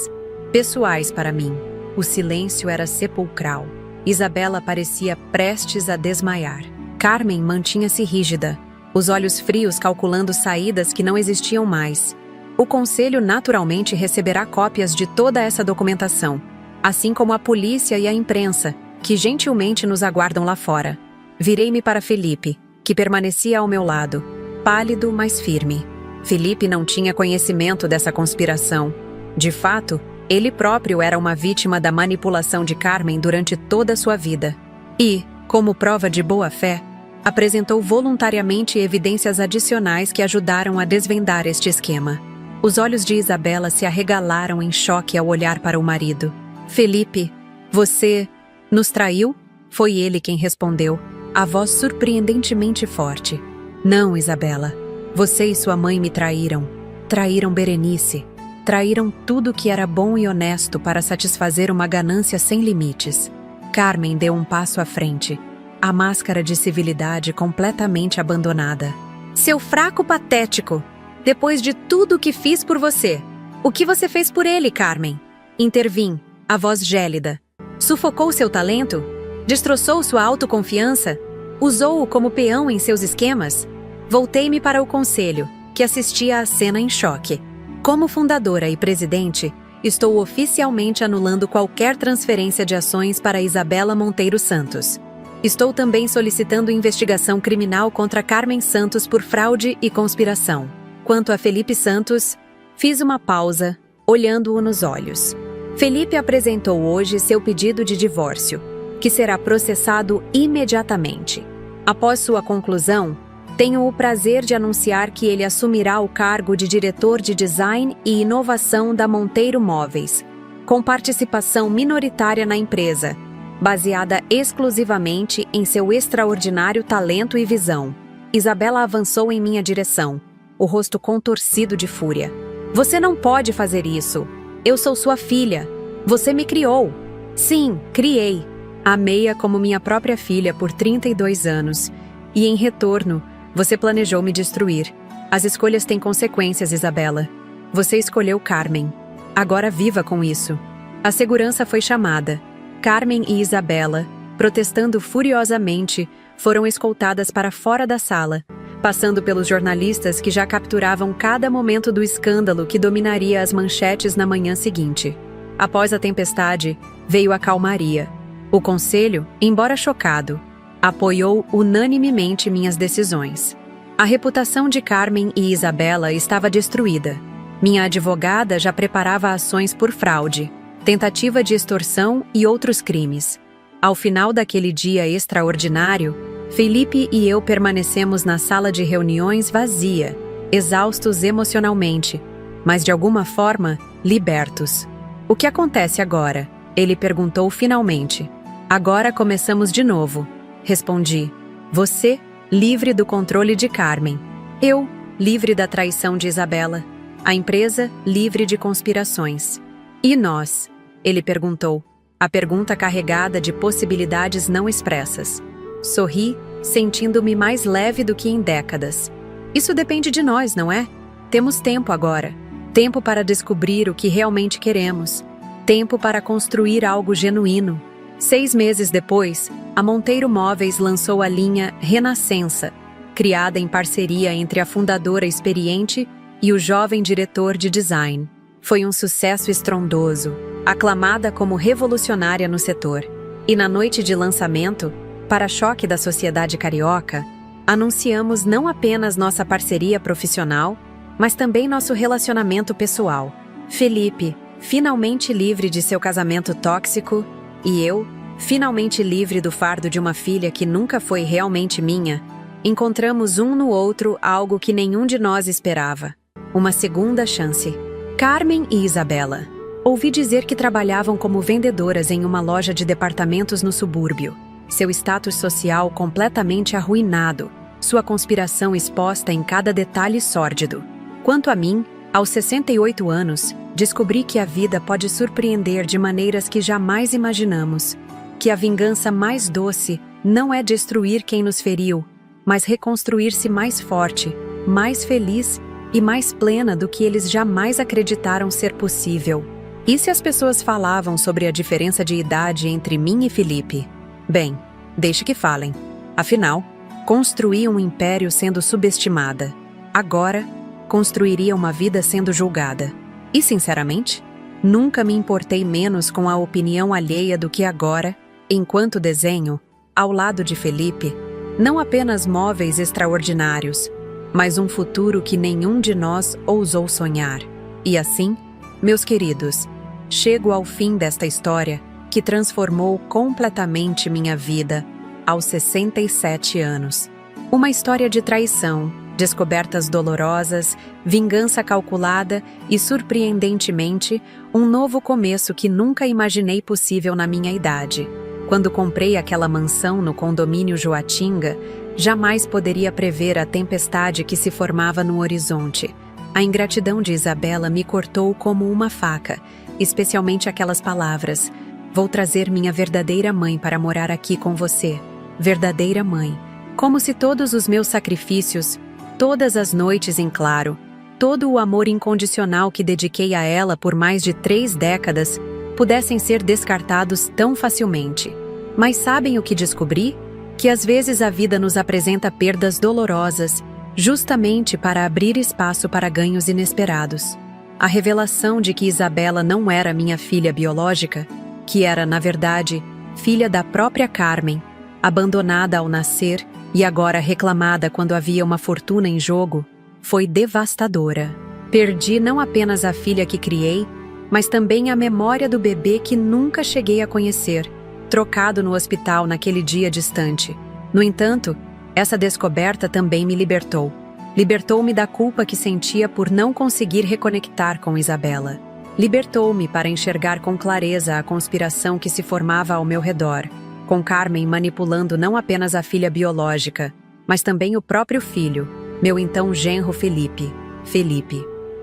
pessoais para mim. O silêncio era sepulcral. Isabela parecia prestes a desmaiar. Carmen mantinha-se rígida, os olhos frios calculando saídas que não existiam mais. O conselho naturalmente receberá cópias de toda essa documentação, assim como a polícia e a imprensa, que gentilmente nos aguardam lá fora. Virei-me para Felipe, que permanecia ao meu lado, pálido, mas firme. Felipe não tinha conhecimento dessa conspiração. De fato, ele próprio era uma vítima da manipulação de Carmen durante toda a sua vida. E, como prova de boa-fé, apresentou voluntariamente evidências adicionais que ajudaram a desvendar este esquema. Os olhos de Isabela se arregalaram em choque ao olhar para o marido. Felipe, você nos traiu? Foi ele quem respondeu, a voz surpreendentemente forte. Não, Isabela. Você e sua mãe me traíram. Traíram Berenice. Traíram tudo que era bom e honesto para satisfazer uma ganância sem limites. Carmen deu um passo à frente, a máscara de civilidade completamente abandonada. Seu fraco patético! Depois de tudo o que fiz por você. O que você fez por ele, Carmen? Intervim, a voz gélida. Sufocou seu talento? Destroçou sua autoconfiança? Usou-o como peão em seus esquemas? Voltei-me para o conselho, que assistia à cena em choque. Como fundadora e presidente, estou oficialmente anulando qualquer transferência de ações para Isabela Monteiro Santos. Estou também solicitando investigação criminal contra Carmen Santos por fraude e conspiração. Quanto a Felipe Santos, fiz uma pausa, olhando-o nos olhos. Felipe apresentou hoje seu pedido de divórcio, que será processado imediatamente. Após sua conclusão, tenho o prazer de anunciar que ele assumirá o cargo de diretor de design e inovação da Monteiro Móveis, com participação minoritária na empresa, baseada exclusivamente em seu extraordinário talento e visão. Isabela avançou em minha direção, o rosto contorcido de fúria. Você não pode fazer isso. Eu sou sua filha. Você me criou. Sim, criei. Amei-a como minha própria filha por 32 anos. E em retorno, você planejou me destruir. As escolhas têm consequências, Isabela. Você escolheu Carmen. Agora viva com isso. A segurança foi chamada. Carmen e Isabela, protestando furiosamente, foram escoltadas para fora da sala, passando pelos jornalistas que já capturavam cada momento do escândalo que dominaria as manchetes na manhã seguinte. Após a tempestade, veio a calmaria. O conselho, embora chocado, apoiou unanimemente minhas decisões. A reputação de Carmen e Isabela estava destruída. Minha advogada já preparava ações por fraude, tentativa de extorsão e outros crimes. Ao final daquele dia extraordinário, Felipe e eu permanecemos na sala de reuniões vazia, exaustos emocionalmente, mas de alguma forma, libertos. O que acontece agora? Ele perguntou finalmente. Agora começamos de novo. Respondi. Você, livre do controle de Carmen. Eu, livre da traição de Isabela. A empresa, livre de conspirações. E nós? Ele perguntou, a pergunta carregada de possibilidades não expressas. Sorri, sentindo-me mais leve do que em décadas. Isso depende de nós, não é? Temos tempo agora. Tempo para descobrir o que realmente queremos. Tempo para construir algo genuíno. 6 meses depois, a Monteiro Móveis lançou a linha Renascença, criada em parceria entre a fundadora experiente e o jovem diretor de design. Foi um sucesso estrondoso, aclamada como revolucionária no setor. E na noite de lançamento, para choque da sociedade carioca, anunciamos não apenas nossa parceria profissional, mas também nosso relacionamento pessoal. Felipe, finalmente livre de seu casamento tóxico, e eu, finalmente livre do fardo de uma filha que nunca foi realmente minha, encontramos um no outro algo que nenhum de nós esperava. Uma segunda chance. Carmen e Isabela. Ouvi dizer que trabalhavam como vendedoras em uma loja de departamentos no subúrbio. Seu status social completamente arruinado, sua conspiração exposta em cada detalhe sórdido. Quanto a mim, aos 68 anos, descobri que a vida pode surpreender de maneiras que jamais imaginamos. Que a vingança mais doce não é destruir quem nos feriu, mas reconstruir-se mais forte, mais feliz e mais plena do que eles jamais acreditaram ser possível. E se as pessoas falavam sobre a diferença de idade entre mim e Felipe? Bem, deixe que falem. Afinal, construí um império sendo subestimada. Agora, construiria uma vida sendo julgada. E, sinceramente, nunca me importei menos com a opinião alheia do que agora, enquanto desenho, ao lado de Felipe, não apenas móveis extraordinários, mas um futuro que nenhum de nós ousou sonhar. E assim, meus queridos, chego ao fim desta história que transformou completamente minha vida aos 67 anos. Uma história de traição, descobertas dolorosas, vingança calculada e, surpreendentemente, um novo começo que nunca imaginei possível na minha idade. Quando comprei aquela mansão no condomínio Joatinga, jamais poderia prever a tempestade que se formava no horizonte. A ingratidão de Isabela me cortou como uma faca, especialmente aquelas palavras: "Vou trazer minha verdadeira mãe para morar aqui com você." Verdadeira mãe. Como se todos os meus sacrifícios, todas as noites em claro, todo o amor incondicional que dediquei a ela por mais de 3 décadas, pudessem ser descartados tão facilmente. Mas sabem o que descobri? Que às vezes a vida nos apresenta perdas dolorosas, justamente para abrir espaço para ganhos inesperados. A revelação de que Isabela não era minha filha biológica, que era, na verdade, filha da própria Carmen, abandonada ao nascer e agora reclamada quando havia uma fortuna em jogo, foi devastadora. Perdi não apenas a filha que criei, mas também a memória do bebê que nunca cheguei a conhecer, trocado no hospital naquele dia distante. No entanto, essa descoberta também me libertou. Libertou-me da culpa que sentia por não conseguir reconectar com Isabela. Libertou-me para enxergar com clareza a conspiração que se formava ao meu redor, com Carmen manipulando não apenas a filha biológica, mas também o próprio filho, meu então genro Felipe.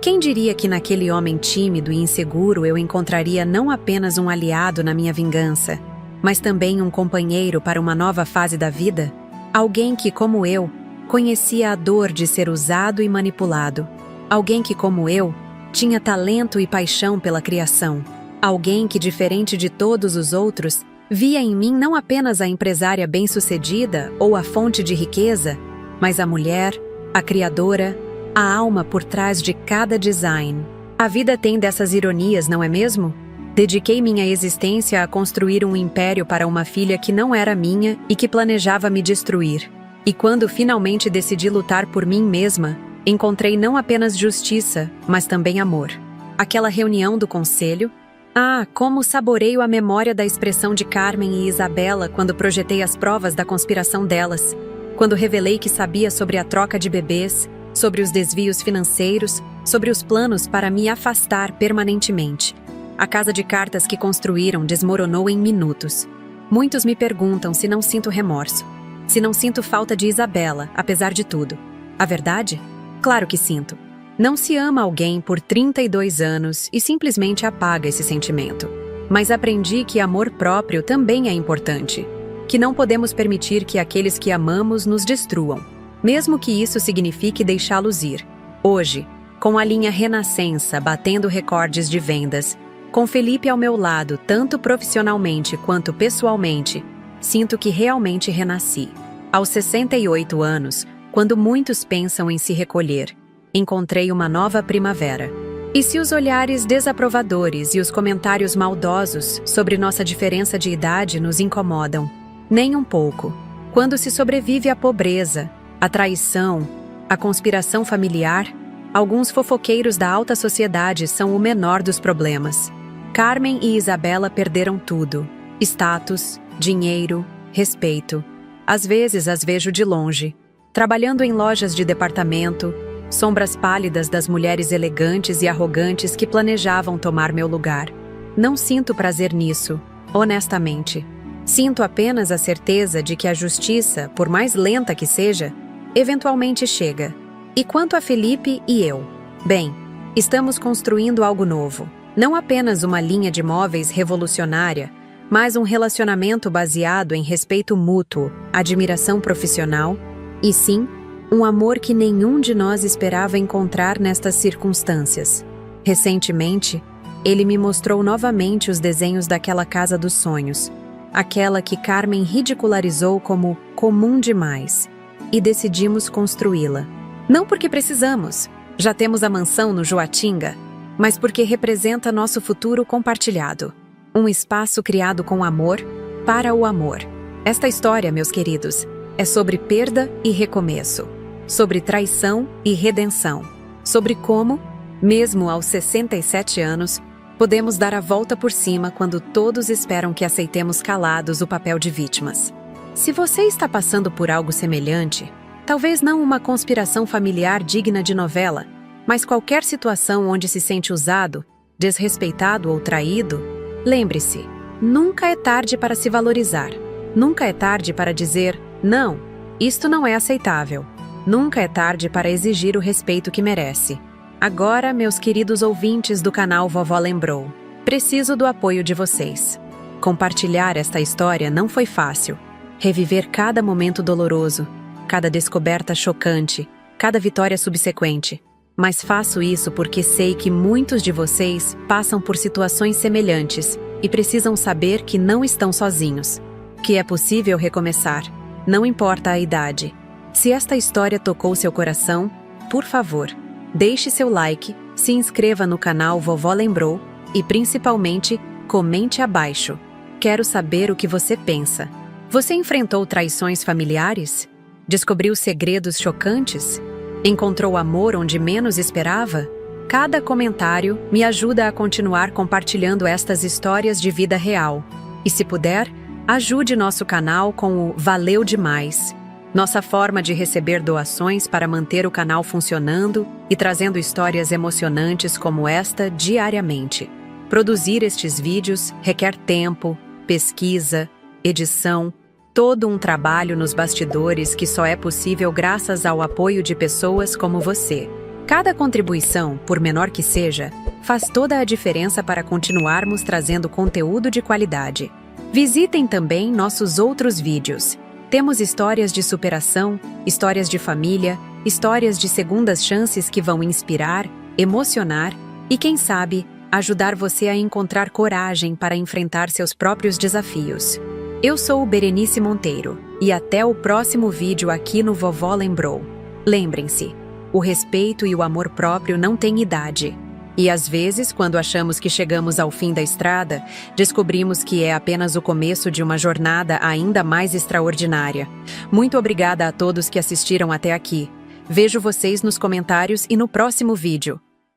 Quem diria que naquele homem tímido e inseguro eu encontraria não apenas um aliado na minha vingança, mas também um companheiro para uma nova fase da vida? Alguém que, como eu, conhecia a dor de ser usado e manipulado. Alguém que, como eu, tinha talento e paixão pela criação. Alguém que, diferente de todos os outros, via em mim não apenas a empresária bem-sucedida ou a fonte de riqueza, mas a mulher, a criadora, a alma por trás de cada design. A vida tem dessas ironias, não é mesmo? Dediquei minha existência a construir um império para uma filha que não era minha e que planejava me destruir. E quando finalmente decidi lutar por mim mesma, encontrei não apenas justiça, mas também amor. Aquela reunião do conselho? Ah, como saboreio a memória da expressão de Carmen e Isabela quando projetei as provas da conspiração delas. Quando revelei que sabia sobre a troca de bebês, sobre os desvios financeiros, sobre os planos para me afastar permanentemente. A casa de cartas que construíram desmoronou em minutos. Muitos me perguntam se não sinto remorso, se não sinto falta de Isabela, apesar de tudo. A verdade? Claro que sinto. Não se ama alguém por 32 anos e simplesmente apaga esse sentimento. Mas aprendi que amor próprio também é importante, que não podemos permitir que aqueles que amamos nos destruam, mesmo que isso signifique deixá-los ir. Hoje, com a linha Renascença batendo recordes de vendas, com Felipe ao meu lado, tanto profissionalmente quanto pessoalmente, sinto que realmente renasci. Aos 68 anos, quando muitos pensam em se recolher, encontrei uma nova primavera. E se os olhares desaprovadores e os comentários maldosos sobre nossa diferença de idade nos incomodam? Nem um pouco. Quando se sobrevive à pobreza, à traição, à conspiração familiar, alguns fofoqueiros da alta sociedade são o menor dos problemas. Carmen e Isabela perderam tudo: status, dinheiro, respeito. Às vezes as vejo de longe, trabalhando em lojas de departamento, sombras pálidas das mulheres elegantes e arrogantes que planejavam tomar meu lugar. Não sinto prazer nisso, honestamente. Sinto apenas a certeza de que a justiça, por mais lenta que seja, eventualmente chega. E quanto a Felipe e eu? Bem, estamos construindo algo novo. Não apenas uma linha de móveis revolucionária, mas um relacionamento baseado em respeito mútuo, admiração profissional e, sim, um amor que nenhum de nós esperava encontrar nestas circunstâncias. Recentemente, ele me mostrou novamente os desenhos daquela casa dos sonhos, aquela que Carmen ridicularizou como comum demais, e decidimos construí-la. Não porque precisamos, já temos a mansão no Joatinga, mas porque representa nosso futuro compartilhado. Um espaço criado com amor, para o amor. Esta história, meus queridos, é sobre perda e recomeço, sobre traição e redenção, sobre como, mesmo aos 67 anos, podemos dar a volta por cima quando todos esperam que aceitemos calados o papel de vítimas. Se você está passando por algo semelhante, talvez não uma conspiração familiar digna de novela, mas qualquer situação onde se sente usado, desrespeitado ou traído, lembre-se, nunca é tarde para se valorizar. Nunca é tarde para dizer, não, isto não é aceitável. Nunca é tarde para exigir o respeito que merece. Agora, meus queridos ouvintes do canal Vovó Lembrou, preciso do apoio de vocês. Compartilhar esta história não foi fácil. Reviver cada momento doloroso, cada descoberta chocante, cada vitória subsequente. Mas faço isso porque sei que muitos de vocês passam por situações semelhantes e precisam saber que não estão sozinhos, que é possível recomeçar, não importa a idade. Se esta história tocou seu coração, por favor, deixe seu like, se inscreva no canal Vovó Lembrou e, principalmente, comente abaixo. Quero saber o que você pensa. Você enfrentou traições familiares? Descobriu segredos chocantes? Encontrou amor onde menos esperava? Cada comentário me ajuda a continuar compartilhando estas histórias de vida real. E se puder, ajude nosso canal com o Valeu Demais, nossa forma de receber doações para manter o canal funcionando e trazendo histórias emocionantes como esta diariamente. Produzir estes vídeos requer tempo, pesquisa, edição, todo um trabalho nos bastidores que só é possível graças ao apoio de pessoas como você. Cada contribuição, por menor que seja, faz toda a diferença para continuarmos trazendo conteúdo de qualidade. Visitem também nossos outros vídeos. Temos histórias de superação, histórias de família, histórias de segundas chances que vão inspirar, emocionar e, quem sabe, ajudar você a encontrar coragem para enfrentar seus próprios desafios. Eu sou Berenice Monteiro e até o próximo vídeo aqui no Vovó Lembrou. Lembrem-se, o respeito e o amor próprio não têm idade. E às vezes, quando achamos que chegamos ao fim da estrada, descobrimos que é apenas o começo de uma jornada ainda mais extraordinária. Muito obrigada a todos que assistiram até aqui. Vejo vocês nos comentários e no próximo vídeo.